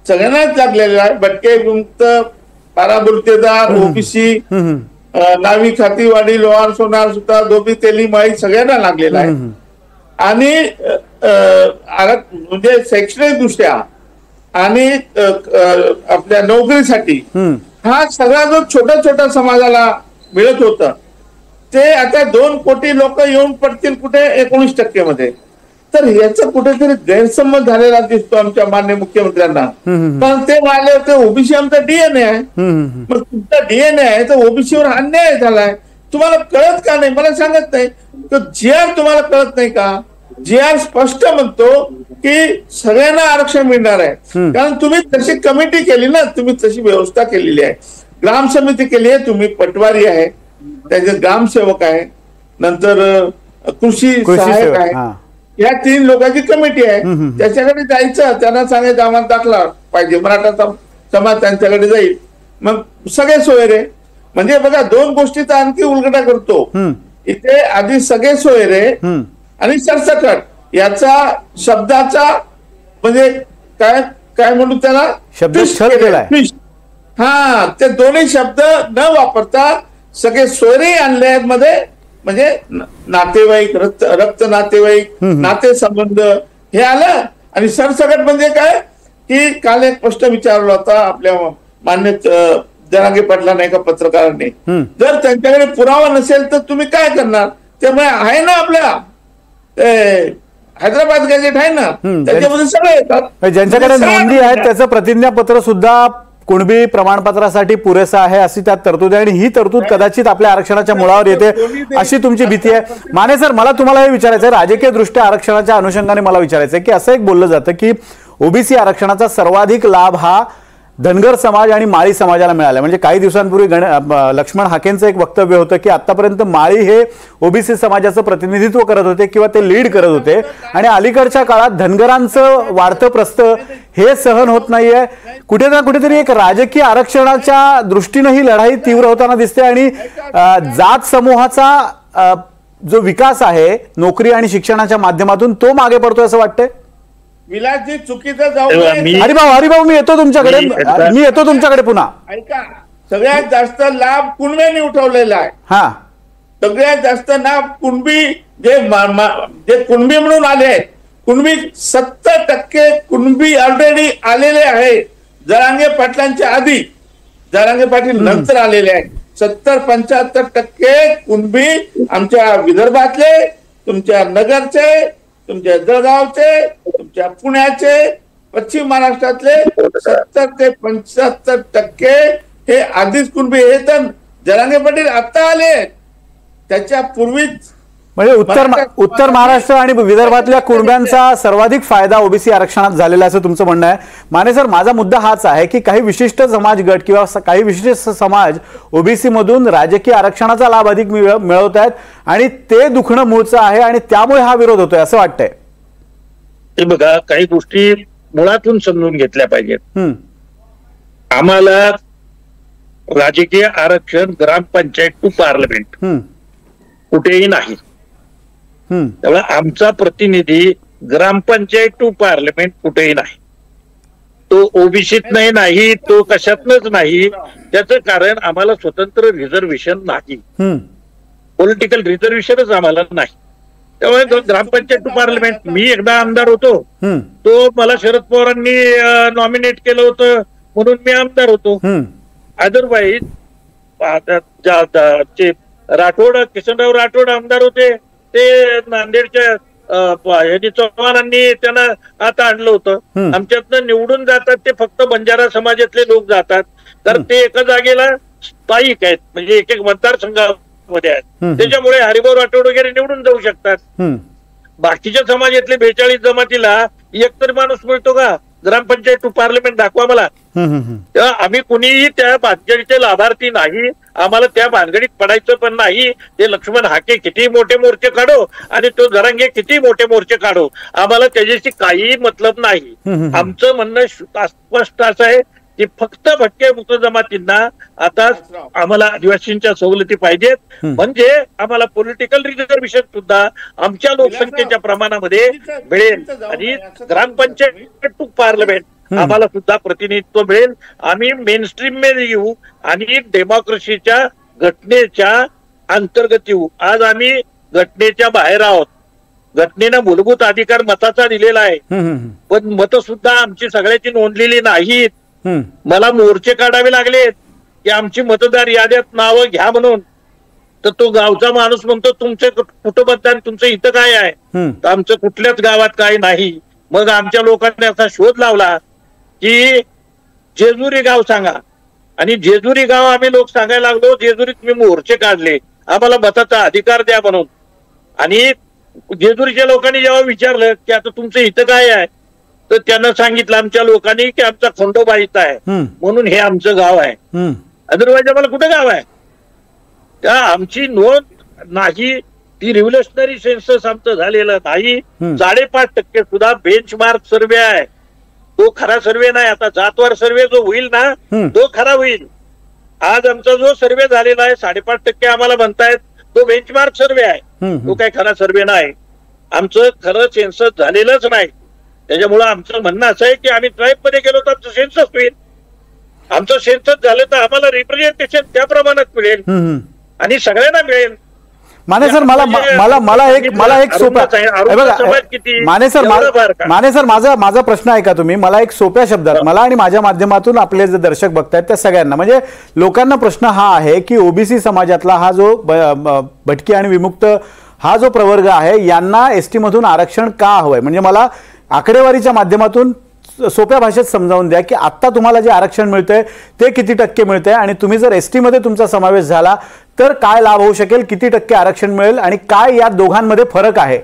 सगळ्यांनाच लागलेला आहे. भटके विमुक्त, पाराबुरतेदार, ओबीसी, नावी, खातीवाडी, लोहार, सोनार, सुतार, धोबी, तेली, माळी सगळ्यांना लागलेला आहे. आणि म्हणजे शैक्षणिक दृष्ट्या आणि आपल्या नोकरीसाठी हा सगळा जो छोट्या छोट्या समाजाला मिळत होता ते आता 2 कोटी लोक येऊन पडतील कुठे 19% मध्ये. तर याचा कुठेतरी गैरसमज झालेला दिसतो आमच्या माननीय मुख्यमंत्र्यांना. पण ते म्हणाले होते ओबीसी आमचा DNA आहे. मग तुमचा DNA आहे तर ओबीसीवर अन्याय झालाय, तुम्हाला कळत का नाही? मला सांगत नाही. तर GR तुम्हाला कळत नाही का? GR स्पष्ट म्हणतो की सगळ्यांना आरक्षण मिळणार आहे. कारण तुम्ही तशी कमिटी केली ना, तुम्ही तशी व्यवस्था केलेली आहे, ग्राम समिती केली आहे, तुम्ही पटवारी आहे, त्याचे ग्रामसेवक आहे, नंतर कृषी सहाय्यक आहे, या 3 लोकांची कमिटी आहे. त्याच्याकडे जायचं, त्यांना सांगायचं आम्हाला दाखला पाहिजे, मराठा समाज त्यांच्याकडे जाईल, मग सगळे सोयरे. म्हणजे बघा 2 गोष्टीचा आणखी उलगडा करतो. इथे आधी सगळे सोयरे आणि सरसकट याचा शब्दाचा म्हणजे काय म्हणू त्याला, हा, ते दोन्ही शब्द न वापरता सगळे सोयरे आणले मध्ये. म्हणजे नातेवाईक, रक्त नातेवाईक, नातेसंबंध हे आलं. आणि सरसकट म्हणजे काय की काल एक प्रश्न विचारला होता आपल्या मान्य जरांगे पाटलांना एका पत्रकारांनी, जर त्यांच्याकडे पुरावा नसेल तर तुम्ही काय करणार? त्यामुळे आहे ना आपल्या हैदराबाद गॅजेट आहे ना, त्याच्यामध्ये सगळे येतात, ज्यांच्याकडे नोंदी आहेत त्याचं प्रतिज्ञापत्र सुद्धा कुणबी प्रमाणपत्रासाठी पुरेसा आहे अशी त्यात तरतूद आहे. आणि ही तरतूद कदाचित आपल्या आरक्षणाच्या मुळावर येते अशी तुमची भीती आहे. माने सर, मला तुम्हाला हे विचारायचं आहे, राजकीय दृष्ट्या आरक्षणाच्या अनुषंगाने मला विचारायचं आहे की असं एक बोललं जातं की ओबीसी आरक्षणाचा सर्वाधिक लाभ हा धनगर समाज आणि माळी समाजाला मिळाला. म्हणजे काही दिवसांपूर्वी लक्ष्मण हाकेंचं एक वक्तव्य होतं की आतापर्यंत माळी हे ओबीसी समाजाचं प्रतिनिधित्व करत होते किंवा ते लीड करत होते आणि अलीकडच्या काळात धनगरांचं वाढतं प्रस्थ हे सहन होत नाहीये. कुठे ना कुठेतरी एक राजकीय आरक्षणाच्या दृष्टीनं ही लढाई तीव्र होताना दिसते आणि जात समूहाचा जो विकास आहे नोकरी आणि शिक्षणाच्या माध्यमातून तो मागे पडतोय असं वाटतंय? विलासजी चुकीचं जाऊ तेव्हा नये. हरिभाऊ मी येतो तुमच्याकडे पुन्हा. ऐका, सगळ्यात जास्त लाभ कुणब्यांनी उठवलेला आहे. हा, सगळ्यात जास्त लाभ कुणबी जे कुणबी म्हणून आले आहेत, कुणबी 70% कुणबी ऑलरेडी आलेले आहे. जरांगे पाटलांच्या आधी, जरांगे पाटील नंतर आलेले आहेत. 70-75% कुणबी आमच्या विदर्भातले, तुमच्या नगरचे, तुमच्या जळगावचे, तुमच्या पुण्याचे, पश्चिम महाराष्ट्रातले 70 ते 75% हे आधीच कुणबी. हे तर जरांगे पाटील आता आले, त्याच्या पूर्वीच. म्हणजे उत्तर महाराष्ट्र आणि विदर्भातल्या कुणब्यांचा सर्वाधिक फायदा ओबीसी आरक्षणात झालेला असं तुमचं म्हणणं आहे. माने सर, माझा मुद्दा हाच आहे की काही विशिष्ट समाज गट किंवा काही विशिष्ट समाज ओबीसी मधून राजकीय आरक्षणाचा लाभ अधिक मिळवत आहेत आणि ते दुखणं मूळचं आहे आणि त्यामुळे हा विरोध होतोय असं वाटतंय. ते बघा, काही गोष्टी मुळातून समजून घेतल्या पाहिजेत. आम्हाला राजकीय आरक्षण ग्रामपंचायत टू पार्लमेंट कुठेही नाही. त्यामुळे आमचा प्रतिनिधी ग्रामपंचायत टू पार्लमेंट कुठेही नाही. तो ओबीसीत नाही, तो कशातनच नाही. त्याचं कारण आम्हाला स्वतंत्र रिझर्वेशन नाही, पॉलिटिकल रिझर्वेशनच आम्हाला नाही. त्यामुळे ग्रामपंचायत टू पार्लमेंट, मी एकदा आमदार होतो, तो मला शरद पवारांनी नॉमिनेट केलं होतं म्हणून मी आमदार होतो. अदरवाईज राठोड, किसनराव राठोड आमदार होते, ते नांदेडच्या चव्हाणांनी त्यांना आता आणलं होतं. आमच्यातनं निवडून जातात ते फक्त बंजारा समाजातले लोक जातात, तर ते एका जागेला स्थायिक आहेत, म्हणजे एक मतदारसंघामध्ये आहेत. त्याच्यामुळे हरिभाऊ राठोड वगैरे निवडून जाऊ शकतात. बाकीच्या समाजातले 42 जमातीला एकतरी माणूस मिळतो का? ग्रामपंचायत टू पार्लमेंट दाखवा मला. तेव्हा आम्ही कुणीही त्या भानगडीचे लाभार्थी नाही, आम्हाला त्या भानगडीत पडायचं पण नाही. ते लक्ष्मण हाके किती मोठे मोर्चे काढो आणि तो जरांगे किती मोठे मोर्चे काढो, आम्हाला त्याच्याशी काही मतलब नाही. आमचं म्हणणं स्पष्ट असं आहे की फक्त भटक्या मुक्त जमातींना आता आम्हाला आदिवासींच्या सवलती पाहिजेत, म्हणजे आम्हाला पॉलिटिकल रिझर्वेशन सुद्धा आमच्या लोकसंख्येच्या प्रमाणामध्ये मिळेल आणि ग्रामपंचायत टू पार्लमेंट आम्हाला सुद्धा प्रतिनिधित्व मिळेल. आम्ही मेनस्ट्रीम मध्ये येऊ आणि डेमोक्रेसीच्या घटनेच्या अंतर्गत येऊ. आज आम्ही घटनेच्या बाहेर आहोत. घटनेनं मूलभूत अधिकार मताचा दिलेला आहे, पण मतं सुद्धा आमची सगळ्याची नोंदलेली नाहीत. मला मोर्चे काढावे लागलेत की आमची मतदार याद्यात नावं घ्या म्हणून. तर तो गावचा माणूस म्हणतो तुमचे कुठं मतदान, तुमचं इथं काय आहे? तर आमचं कुठल्याच गावात काय नाही. मग आमच्या लोकांनी असा शोध लावला की जेजुरी गाव सांगा, आणि जेजुरी गाव आम्ही लोक सांगायला लागलो. जेजुरीत मी मोर्चे काढले, आम्हाला मताचा अधिकार द्या म्हणून. आणि जेजुरीच्या लोकांनी जेव्हा विचारलं की आता तुमचं इथं काय आहे, तर त्यांना सांगितलं आमच्या लोकांनी की आमचा खंडोबा इथं आहे म्हणून हे आमचं गाव आहे. अदरवाईज आम्हाला कुठं गाव आहे? त्या आमची नोंद नाही, ती रिव्होल्युशनरी सेन्सस आमचं झालेलं नाही. 5.5% सुद्धा बेंचमार्क सर्वे आहे, तो खरा सर्वे नाही. आता जातवार सर्वे जो होईल ना तो खरा होईल. आज आमचा जो सर्वे झालेला आहे 5.5% आम्हाला म्हणतायत तो बेंचमार्क सर्वे आहे, तो काही खरा सर्वे नाही. आमचं खरं सेन्सस झालेलंच नाही. त्याच्यामुळं आमचं म्हणणं असं आहे की आम्ही ट्राईब मध्ये गेलो तर आमचं सेन्सस होईल. आमचं सेन्सस झालं तर आम्हाला रिप्रेझेंटेशन त्या प्रमाणात मिळेल आणि सगळ्यांना मिळेल. माने सर, मला एक सोप्या, माने सर माझा प्रश्न आहे का तुम्ही? मला एक सोप्या शब्दात, मला आणि माझ्या माध्यमातून आपले जे दर्शक बघतायत त्या सगळ्यांना, म्हणजे लोकांना प्रश्न हा आहे की ओबीसी समाजातला हा जो भटकी आणि विमुक्त हा जो प्रवर्ग आहे यांना एसटी मधून आरक्षण का हवंय? म्हणजे मला आकडेवारीच्या माध्यमातून सोप्या भाषेत समजावून द्या की आता तुम्हाला जे आरक्षण मिळतंय ते किती टक्के मिळतंय आणि तुम्ही जर एसटी मध्ये तुमचा समावेश झाला तर काय लाभ होऊ शकेल, किती टक्के आरक्षण मिळेल आणि काय या दोघांमध्ये फरक आहे?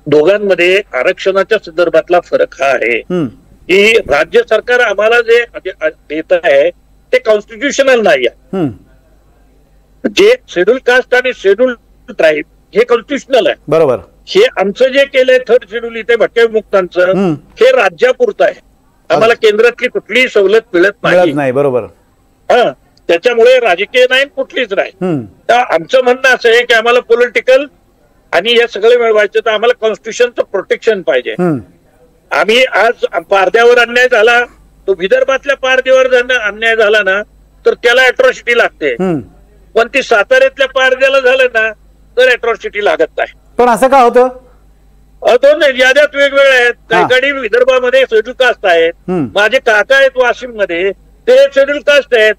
दोघांमध्ये आरक्षणाच्या संदर्भातला फरक हा आहे की राज्य सरकार आम्हाला जे देत आहे ते कॉन्स्टिट्युशनल नाही आहे. जे शेड्यूल कास्ट आणि शेड्यूल ट्राईब हे कॉन्स्टिट्युशनल आहे, बरोबर. हे आमचं जे केलंय 3rd शेड्यूल इथे भटक्या विमुक्तांचं हे राज्यापुरतं आहे. आम्हाला केंद्रातली कुठलीही सवलत मिळत नाही, बरोबर. त्याच्यामुळे राजकीय नाही कुठलीच नाही. तर आमचं म्हणणं असं आहे की आम्हाला पॉलिटिकल आणि हे सगळं मिळवायचं तर आम्हाला कॉन्स्टिट्यूशनचं प्रोटेक्शन पाहिजे. आम्ही आज पारद्यावर अन्याय झाला, तो विदर्भातल्या पारद्यावर अन्याय झाला ना तर त्याला अॅट्रॉसिटी लागते, पण ती साताऱ्यातल्या पारद्याला झालं ना तर अॅट्रॉसिटी लागत नाही. पण असं का होतं? दोन याद्यात वेगवेगळ्या आहेत. काही काही विदर्भामध्ये शेड्यूल कास्ट आहेत, माझे काका आहेत वाशिम मध्ये ते शेड्यूल कास्ट आहेत,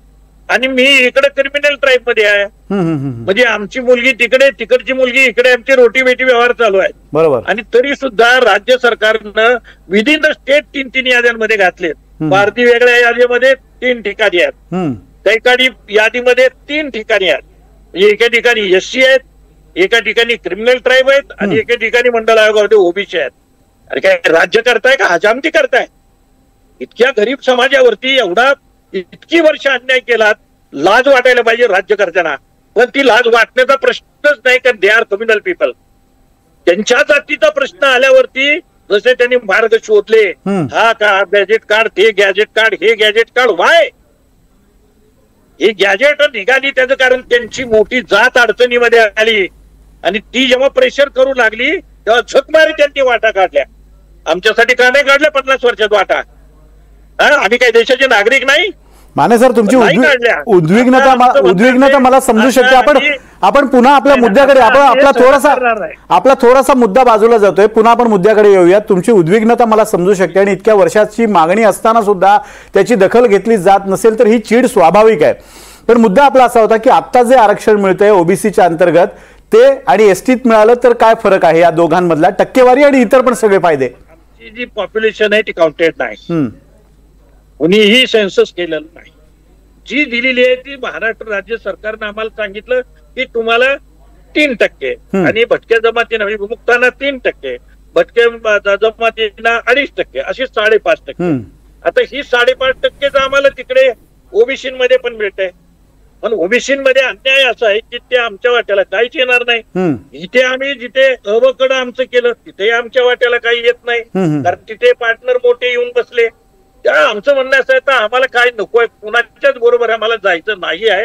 आणि मी इकडे क्रिमिनल ट्राईब मध्ये आहे. म्हणजे आमची मुलगी तिकडे, तिकडची मुलगी इकडे, आमची रोटी बेटी व्यवहार चालू आहे. बरोबर. आणि तरी सुद्धा राज्य सरकारनं विदिन द स्टेट 3 याद्यांमध्ये घातलेत. भारतीय वेगळ्या यादीमध्ये 3 ठिकाणी आहेत, काही काही यादीमध्ये 3 ठिकाणी आहेत. म्हणजे एका ठिकाणी SC आहेत, एका ठिकाणी क्रिमिनल ट्राईब आहेत, आणि एका ठिकाणी मंडळ आयोगामध्ये OBC आहेत. अरे काय राज्य करताय का हजामती करताय? इतक्या गरीब समाजावरती एवढा इतकी वर्ष अन्याय केला, लाज वाटायला पाहिजे राज्यकर्त्यांना. पण ती लाज वाटण्याचा प्रश्नच नाही, कारण दे आर कम्युनल पीपल. त्यांच्या जातीचा प्रश्न आल्यावरती जसे त्यांनी मार्ग शोधले, हा का गॅजेट कार्ड, ते गॅजेट कार्ड, हे गॅजेट कार्ड, वाय हे गॅजेट निघाली त्याचं कारण त्यांची मोठी जात अडचणीमध्ये आली, आणि ती जेव्हा प्रेशर करू लागली तेव्हा झकमारी त्यांनी वाटा काढल्या. आमच्यासाठी का नाही काढल्या 50 वर्षात वाटा? आम्ही काही देशाचे नागरिक नाही? माने सर, तुमची उद्विग्नता मला समजू शकते. आपण पुन्हा आपल्या मुद्द्याकडे, आपला थोडासा मुद्दा बाजूला जातोय, पुन्हा आपण मुद्द्याकडे येऊयात. तुमची उद्विग्नता मला समजू शकते, आणि इतक्या वर्षाची मागणी असताना सुद्धा त्याची दखल घेतली जात नसेल तर ही चीड स्वाभाविक आहे. पण मुद्दा आपला असा होता की आता जे आरक्षण मिळतंय ओबीसीच्या अंतर्गत, ते आणि एसटीत मिळालं तर काय फरक आहे या दोघांमधला, टक्केवारी आणि इतर पण सगळे फायदे? जी पॉप्युलेशन आहे ती काउंटेड नाही, कुणीही सेन्सस केलेलं नाही. जी दिलेली आहे ती महाराष्ट्र राज्य सरकारनं आम्हाला सांगितलं की तुम्हाला 3% आणि भटक्या जमातींना म्हणजे विमुक्तांना 3%, भटक्या जमातींना 2.5%, अशी 5.5%. आता ही 5.5% आम्हाला तिकडे ओबीसीमध्ये पण मिळतंय. पण ओबीसीमध्ये अन्याय असा आहे की ते आमच्या वाट्याला काहीच येणार नाही. इथे आम्ही जिथे अवकडं आमचं केलं तिथे आमच्या वाट्याला काही येत नाही, कारण तिथे पार्टनर मोठे येऊन बसले. त्या आमचं म्हणणं असं आहे तर आम्हाला काय नकोय, कुणाच्याच बरोबर आम्हाला जायचं नाही आहे.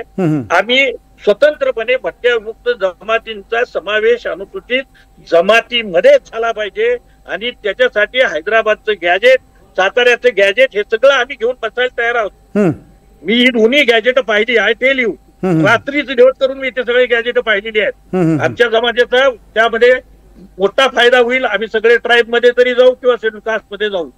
आम्ही स्वतंत्रपणे भटक्या विमुक्त जमातींचा समावेश अनुसूचित जमातीमध्ये झाला पाहिजे, आणि त्याच्यासाठी हैदराबादचं गॅजेट, साताऱ्याचं गॅजेट हे सगळं आम्ही घेऊन बसायला तयार आहोत. मी ही दोन्ही गॅजेट पाहिली आहे ते लिहू, रात्रीच डिवोट करून मी ते सगळे गॅजेट पाहिलेली आहेत. आमच्या जमातीचा त्यामध्ये मोठा फायदा होईल. आम्ही सगळे ट्राईब मध्ये तरी जाऊ किंवा शेड्यूल कास्ट मध्ये जाऊ.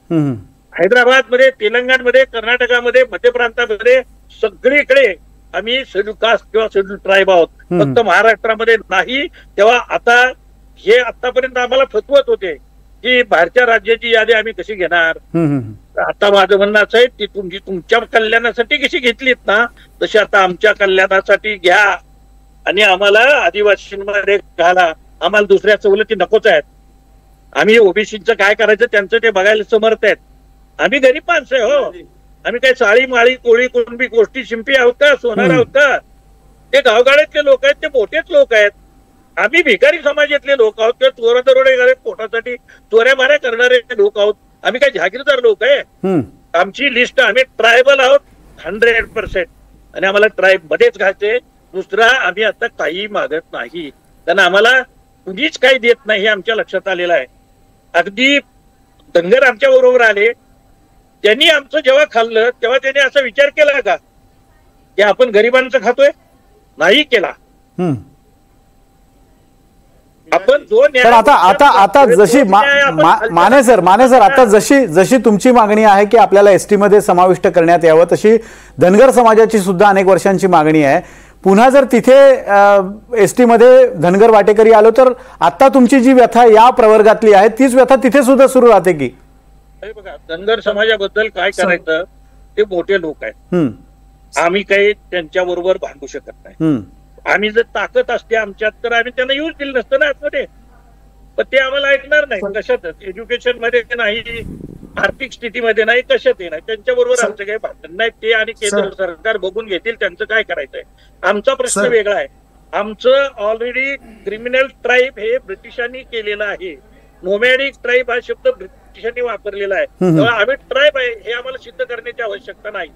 हैदराबाद मध्ये, तेलंगणामध्ये, कर्नाटकामध्ये, मध्य प्रांतामध्ये सगळीकडे आम्ही शेड्यूल कास्ट किंवा शेड्यूल ट्राईब आहोत, फक्त महाराष्ट्रामध्ये नाही. तेव्हा आता हे आतापर्यंत आम्हाला फसवत होते की बाहेरच्या राज्याची यादी आम्ही कशी घेणार. आता माझं म्हणणं असं आहे की तुम्ही तुमच्या कल्याणासाठी कशी घेतलीत ना तशी आता आमच्या कल्याणासाठी घ्या, आणि आम्हाला आदिवासींमध्ये घाला. आम्हाला दुसऱ्या सवलती नकोच आहेत. आम्ही ओबीसीचं काय करायचं त्यांचं ते बघायला समर्थ आहेत. आम्ही गरीब माणसं आहे हो. आम्ही काय साळी माळी कोळी कुणबी गोष्टी शिंपी आहोत का, सोनार आहोत का? ते गावगाड्यातले लोक आहेत, ते मोठेच लोक आहेत. आम्ही भिकारी समाजातले लोक आहोत किंवा चोरा दरोडे पोटासाठी चोऱ्या माऱ्या करणारे लोक आहोत. आम्ही काय जहागीरदार लोक आहे? आमची लिस्ट, आम्ही ट्रायबल आहोत 100%, आणि आम्हाला ट्राईब मध्येच घालते. दुसरा आम्ही आता काही मागत नाही, कारण आम्हाला कुणीच काही देत नाही हे आमच्या लक्षात आलेलं आहे. अगदी धनगर आमच्या बरोबर आले, त्यांनी आमचं जेव्हा खाल्लं तेव्हा त्यांनी असा विचार केला का की आपण गरिबांचं खातोय? नाही केला. आपण जो आता जशी माने सर आता जशी तुमची मागणी आहे की आपल्याला एसटी मध्ये समाविष्ट करण्यात यावं, तशी धनगर समाजाची सुद्धा अनेक वर्षांची मागणी आहे. पुन्हा जर तिथे एसटी मध्ये धनगर वाटेकरी आलो तर आता तुमची जी व्यथा या प्रवर्गातली आहे तीच व्यथा तिथे सुद्धा सुरू राहते की? बघा, धनगर समाजाबद्दल काय करायचं, ते मोठे लोक आहेत. आम्ही काही त्यांच्या बरोबर भांडू शकत नाही. आम्ही जर ताकद असते आमच्यात तर आम्ही त्यांना येऊच दिलं नसतं ना आतमध्ये. पण ते आम्हाला ऐकणार नाही, कशातच एज्युकेशन मध्ये नाही, आर्थिक स्थितीमध्ये नाही, कशातही नाही. त्यांच्या बरोबर आमचं काही भांडण नाही. ते आणि केंद्र सरकार बघून घेतील त्यांचं काय करायचंय. आमचा प्रश्न वेगळा आहे. आमचं ऑलरेडी क्रिमिनल ट्राईब हे ब्रिटिशांनी केलेलं आहे. नोमॅडिक ट्राईब हा शब्द ब्रिटिशांनी वापरलेला आहे. तेव्हा आम्ही ट्राईब आहे हे आम्हाला सिद्ध करण्याची आवश्यकता नाही.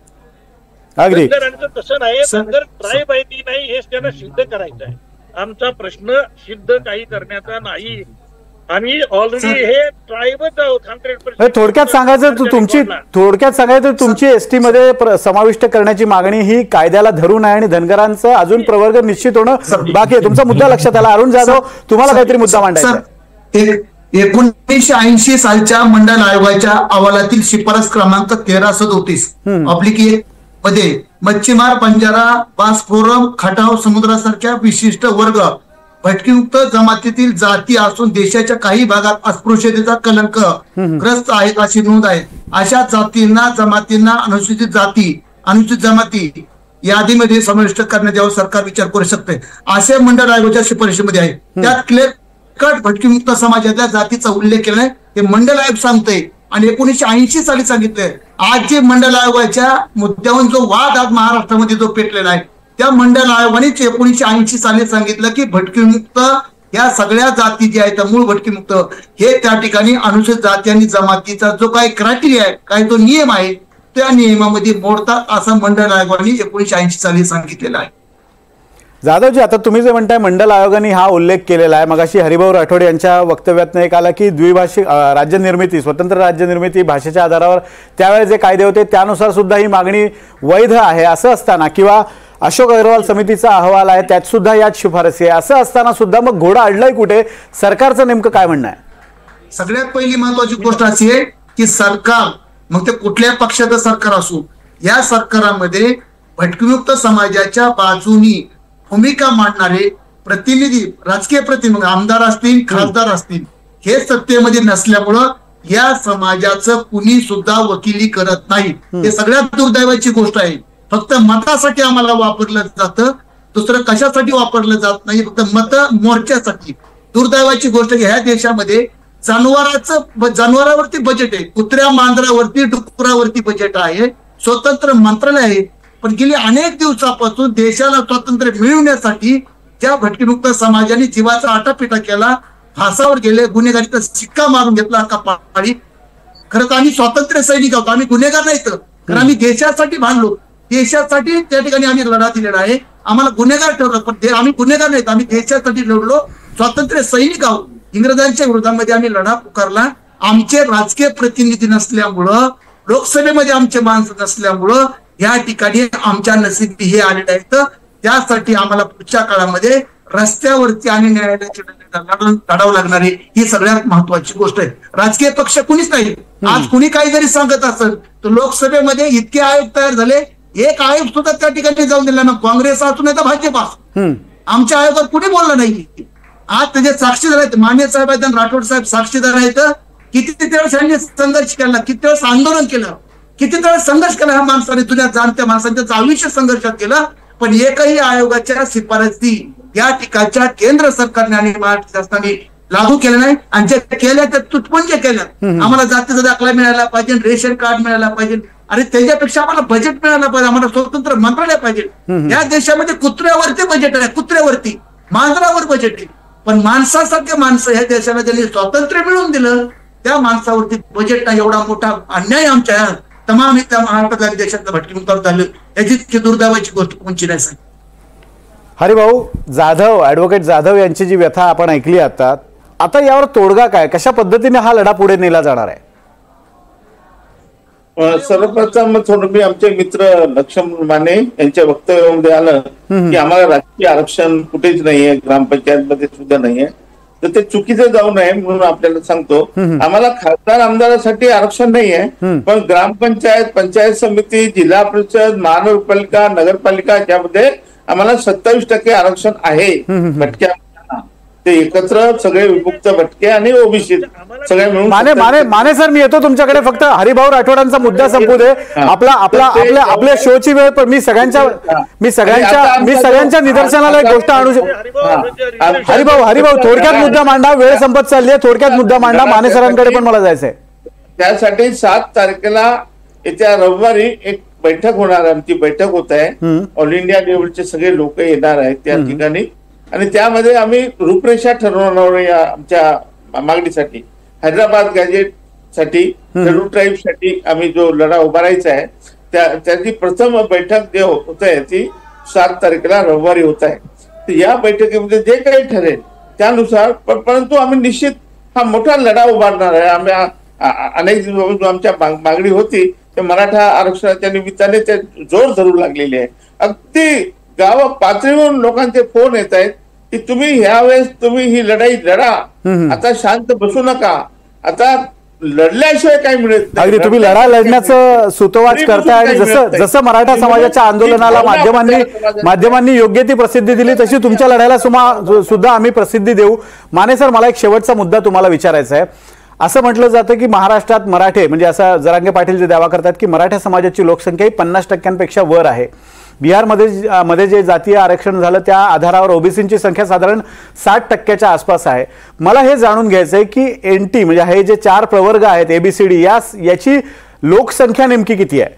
अगदी. धनगरांचं तसं नाही, धनगर ट्राईब आहे की नाही हेच त्यांना सिद्ध करायचं आहे. आमचा प्रश्न सिद्ध काही करण्याचा नाही. आम्ही ऑलरेडी हे ट्राईबच आहोत 100%. थोडक्यात सांगायचं तर तुमची एसटी मध्ये समाविष्ट करण्याची मागणी ही कायद्याला धरून आहे आणि धनगरांचं अजून प्रवर्ग निश्चित होणं बाकी आहे. तुमचा मुद्दा लक्षात आला. अरुण जाधव, तुम्हाला काहीतरी मुद्दा मांडायचा आहे. 1980 सालच्या मंडल आयोगाच्या अहवालातील शिफारस क्रमांक 1337/1 मध्ये मच्छीमार, बंजारा, बास फोरम, खटाव, समुद्रासारख्या विशिष्ट वर्ग भटकीमुक्त जमातीतील जाती असून देशाच्या काही भागात अस्पृश्यतेचा कलंक ग्रस्त आहेत अशी नोंद आहे. अशा जातींना, जमातींना अनुसूचित जमाती यादीमध्ये समाविष्ट करण्यात यावर सरकार विचार करू शकते असे मंडळ आयोगाच्या शिफारशीमध्ये आहे. त्यात क्लिअर कट भटकीमुक्त समाजातल्या जातीचा उल्लेख केला आहे. हे मंडळ आयोग सांगतोय आणि 1980 साली सांगितलंय. आज जे मंडळ आयोगाच्या मुद्द्यावर जो वाद आज महाराष्ट्रामध्ये जो पेटलेला आहे, त्या मंडळ आयोगाने 1980 साली सांगितलं की भटकीमुक्त या सगळ्या जाती ज्या आहेत मूळ भटकीमुक्त हे त्या ठिकाणी अनुसूचित जाती आणि जमातीचा जो काही क्रायटेरिया आहे, काही जो नियम आहे, त्या नियमामध्ये मोडतात असं मंडळ आयोगाने 1980 साली सांगितलेलं आहे. जाधवजी, आता तुम्ही जे म्हणताय मंडल आयोगाने हा उल्लेख केलेला आहे, मगाशी हरिभाऊ राठोड यांच्या वक्तव्यातनं एक आला की द्विभाषिक राज्य निर्मिती, स्वतंत्र राज्य निर्मिती भाषेच्या आधारावर त्यावेळेस जे कायदे होते त्यानुसार सुद्धा ही मागणी वैध आहे असं असताना, किंवा अशोक अग्रवाल समितीचा अहवाल आहे त्यात सुद्धा याच शिफारसी आहे असं असताना सुद्धा मग घोडा अडलाय कुठे? सरकारचं नेमकं काय म्हणणं आहे? सगळ्यात पहिली महत्वाची गोष्ट अशी आहे की सरकार, मग ते कुठल्या पक्षाचं सरकार असो, या सरकारामध्ये भटकीमुक्त समाजाच्या बाजूनी भूमिका मांडणारे प्रतिनिधी, राजकीय प्रतिनिधी, आमदार असतील, खासदार असतील, हे सत्तेमध्ये नसल्यामुळं या समाजाचं कुणी सुद्धा वकिली करत नाही. हे सगळ्यात दुर्दैवाची गोष्ट आहे. फक्त मतासाठी आम्हाला वापरलं जातं, दुसरं कशासाठी वापरलं जात नाही, फक्त मत मोर्चासाठी. दुर्दैवाची गोष्ट ह्या देशामध्ये जनावरांवरती बजेट आहे, कुत्र्या मांजरावरती डुकरावरती बजेट आहे, स्वतंत्र मंत्रालय आहे. पण गेली अनेक दिवसापासून देशाला स्वातंत्र्य मिळवण्यासाठी ज्या भटकीमुक्त समाजाने जीवाचा आटापिटा केला, फासावर गेले, गुन्हेगारीचा शिक्का मारून घेतला कपाळी. खरं तर आम्ही स्वातंत्र्य सैनिक आहोत, आम्ही गुन्हेगार नाहीत, कारण आम्ही देशासाठी भांडलो, देशासाठी त्या ठिकाणी आम्ही लढा दिलेला आहे. आम्हाला गुन्हेगार ठरवलं, पण आम्ही गुन्हेगार नाहीत, आम्ही देशासाठी लढलो, स्वातंत्र्य सैनिक आहोत. इंग्रजांच्या विरोधामध्ये आम्ही लढा पुकारला. आमचे राजकीय प्रतिनिधी नसल्यामुळं, लोकसभेमध्ये आमचे माणसं नसल्यामुळं या ठिकाणी आमच्या नशिबी हे आलेले आहेत. त्यासाठी आम्हाला पुढच्या काळामध्ये रस्त्यावरती आणि न्यायालयाच्या लढावं लागणार आहे. ही सगळ्यात महत्वाची गोष्ट आहे. राजकीय पक्ष कुणीच नाही. आज कुणी काही जरी सांगत असेल तर लोकसभेमध्ये इतके आयोग तयार झाले, एक आयोग सुद्धा त्या ठिकाणी जाऊन दिला ना, काँग्रेस असू नाही तर भाजप असू. आमच्या आयोगात कुणी बोललं नाही. आज त्याचे साक्षीदार आहेत, माने साहेब आहेत, राठोड साहेब साक्षीदार आहेत. किती वेळेस त्यांनी संघर्ष केला, किती वेळेस आंदोलन केलं, किती वेळेस संघर्ष केला ह्या माणसाने, तुझ्या जाणत्या माणसांचं आयुष्य संघर्षात केलं. पण एकही आयोगाच्या शिफारसी या ठिकाणच्या केंद्र सरकारने आणि महाराष्ट्र शासनाने लागू केलं नाही. आणि जे केल्या त्या तुटपुंज केल्या. आम्हाला जातीचा दाखला मिळाला पाहिजे, रेशन कार्ड मिळायला पाहिजे, आणि त्याच्यापेक्षा आम्हाला बजेट मिळायला पाहिजे, आम्हाला स्वतंत्र मंत्रालय पाहिजे. या देशामध्ये कुत्र्यावरती बजेट आहे, कुत्र्यावरती, मांजरावर बजेट आहे. पण माणसासारखे माणसं ह्या देशाला ज्यांनी स्वातंत्र्य मिळवून दिलं त्या माणसावरती बजेट नाही. एवढा मोठा अन्याय आमच्या तमाम त्या महाराष्ट्रात देशातलं भटकीमुक्त झालं, याची दुर्दैवाची गोष्ट कोणची नाही. हरिभाऊ जाधव, ऍडव्होकेट जाधव यांची जी व्यथा आपण ऐकली आता यावर तोडगा काय, कशा पद्धतीने हा लढा पुढे नेला जाणार आहे? सर्वप्रथम थोडं मी आमचे मित्र लक्ष्मण माने यांच्या वक्तव्यामध्ये आलं की आम्हाला राजकीय आरक्षण कुठेच नाहीये, ग्रामपंचायतमध्ये सुद्धा नाहीये, तर ते चुकीचं जाऊ नये म्हणून आपल्याला सांगतो. आम्हाला खासदार आमदारासाठी आरक्षण नाहीये, पण ग्रामपंचायत, पंचायत समिती, जिल्हा परिषद, महानगरपालिका, नगरपालिका यामध्ये आम्हाला 27% आरक्षण आहे. भटक्या ते एकत्र सगळे विमुक्त भटके आणि ओबीसी सगळे मिळून. माने सर, मी येतो तुमच्याकडे, फक्त हरिभाऊ राठोडांचा मुद्दा संपू दे. आपल्या शोची वेळ, पण मी सगळ्यांच्या निदर्शनाला एक गोष्ट आणू शकतो. हरिभाऊ थोडक्यात मुद्दा मांडा, वेळ संपत चालली आहे, थोडक्यात मुद्दा मांडा. माने सरांकडे पण मला जायचंय. त्यासाठी 7 तारखेला येत्या रविवारी एक बैठक होणार आहे, आमची बैठक होत आहे. ऑल इंडिया लेवलचे सगळे लोक येणार आहेत त्या ठिकाणी, आणि त्यामध्ये आम्ही रूपरेषा ठरवणार या आमच्या मागणीसाठी. हैदराबाद गॅजेट साठी, शेड्यूल ट्राईब साठी आम्ही जो लढा उभारायचा आहे त्याची प्रथम बैठक जे होत आहे ती 7 तारखेला रविवारी होत आहे. तर या बैठकीमध्ये जे काही ठरेल त्यानुसार, परंतु आम्ही निश्चित हा मोठा लढा उभारणार आहे. आम्ही अनेक दिवसापासून आमच्या मागणी होती ते मराठा आरक्षणाच्या निमित्ताने ते जोर धरू लागलेली आहे. अगदी गाव पातळीवरून लोकांचे फोन येत आहेत की तुम्ही ह्यावेळेस तुम्ही ही लढाई लढा, आता शांत बसू नका, आता लढल्याशिवाय काही मिळत नाही. अगदी तुम्ही लढा लढण्याचं सुतोवाच करताय आणि जसं मराठा समाजाच्या आंदोलनाला माध्यमांनी योग्य ती प्रसिद्धी दिली तशी तुमच्या लढ्याला सुद्धा आम्ही प्रसिद्धी देऊ. माने सर, मला एक शेवटचा मुद्दा तुम्हाला विचारायचा आहे. असं म्हटलं जातं की महाराष्ट्रात मराठे म्हणजे असं जरांगे पाटील जे दावा करतात की मराठा समाजाची लोकसंख्या ही 50% वर आहे. बिहारमध्ये जे जातीय आरक्षण झालं त्या आधारावर ओबीसींची संख्या साधारण 60% आसपास आहे. मला हे जाणून घ्यायचंय की एनटी म्हणजे हे जे 4 प्रवर्ग आहेत एबीसीडी याची लोकसंख्या नेमकी किती आहे?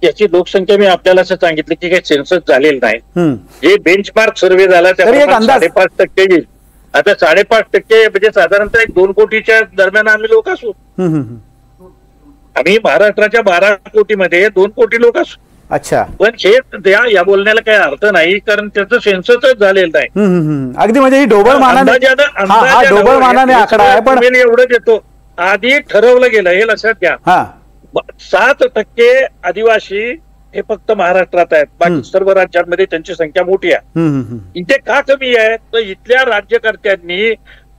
याची लोकसंख्या मी आपल्याला असं सांगितलं की काही सेन्सस झालेलं नाही. जे बेंचमार्क सर्व्हे झाला त्याचा 5.5% येईल. आता 5.5% म्हणजे साधारणतः 2 कोटीच्या दरम्यान आम्ही लोक असू. आम्ही महाराष्ट्राच्या 12 कोटीमध्ये 2 कोटी लोक असू. अच्छा, पण हे या बोलण्याला काही अर्थ नाही कारण त्याचं सेन्ससच झालेलं नाही. अगदी म्हणजे ही ढोबळ मानाने आकडा आहे. पण एवढं देतो आधी ठरवलं गेलं हे लक्षात घ्या. 7% आदिवासी हे फक्त महाराष्ट्रात आहेत, बाकी सर्व राज्यांमध्ये त्यांची संख्या मोठी आहे. इथे का कमी आहे तर इथल्या राज्यकर्त्यांनी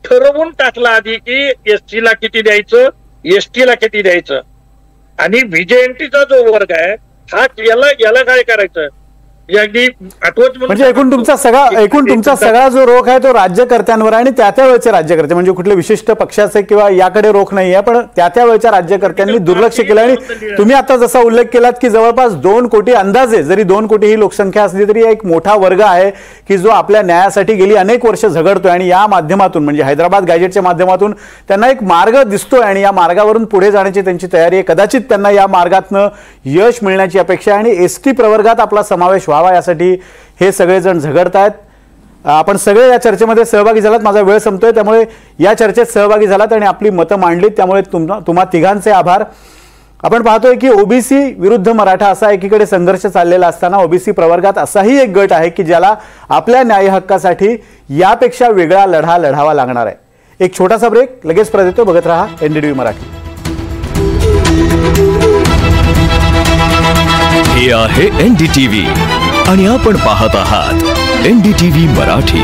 ठरवून टाकलं आधी की एसटी ला किती द्यायचं, एसटी ला किती द्यायचं आणि व्हीजेएनटीचा जो वर्ग आहे हा याला काय करायचं. म्हणजे एकूण तुमचा सगळा जो रोख आहे तो राज्यकर्त्यांवर आणि त्या वेळचे राज्यकर्ते म्हणजे कुठले विशिष्ट पक्षाचे किंवा याकडे रोख नाही आहे, पण त्या वेळच्या राज्यकर्त्यांनी दुर्लक्ष केलं. आणि तुम्ही आता जसा उल्लेख केलात की जवळपास 2 कोटी अंदाजे, जरी 2 कोटी ही लोकसंख्या असली तरी एक मोठा वर्ग आहे की जो आपल्या न्यायासाठी गेली अनेक वर्ष झगडतोय आणि या माध्यमातून म्हणजे हैदराबाद गॅजेटच्या माध्यमातून त्यांना एक मार्ग दिसतोय आणि या मार्गावरून पुढे जाण्याची त्यांची तयारी आहे. कदाचित त्यांना या मार्गातनं यश मिळण्याची अपेक्षा आहे आणि एसटी प्रवर्गात आपला समावेश व्हावा यासाठी हे सगळेजण झगडतायत. आपण सगळे या चर्चेमध्ये सहभागी झालात. माझा वेळ संपतोय त्यामुळे या चर्चेत सहभागी झालात आणि आपली मतं मांडलीत त्यामुळे तुम्हा तिघांचे आभार. आपण पाहतोय की ओबीसी विरुद्ध मराठा असा एकीकडे संघर्ष चाललेला असताना ओबीसी प्रवर्गात असाही एक गट आहे की ज्याला आपल्या न्याय हक्कासाठी यापेक्षा वेगळा लढा लढावा लागणार आहे. एक छोटासा ब्रेक, लगेच परत येतो. बघत रहा एनडीटीव्ही मराठी. हे आहे एनडीटीव्ही आणि आपण पाहत आहात एनडीटीव्ही मराठी.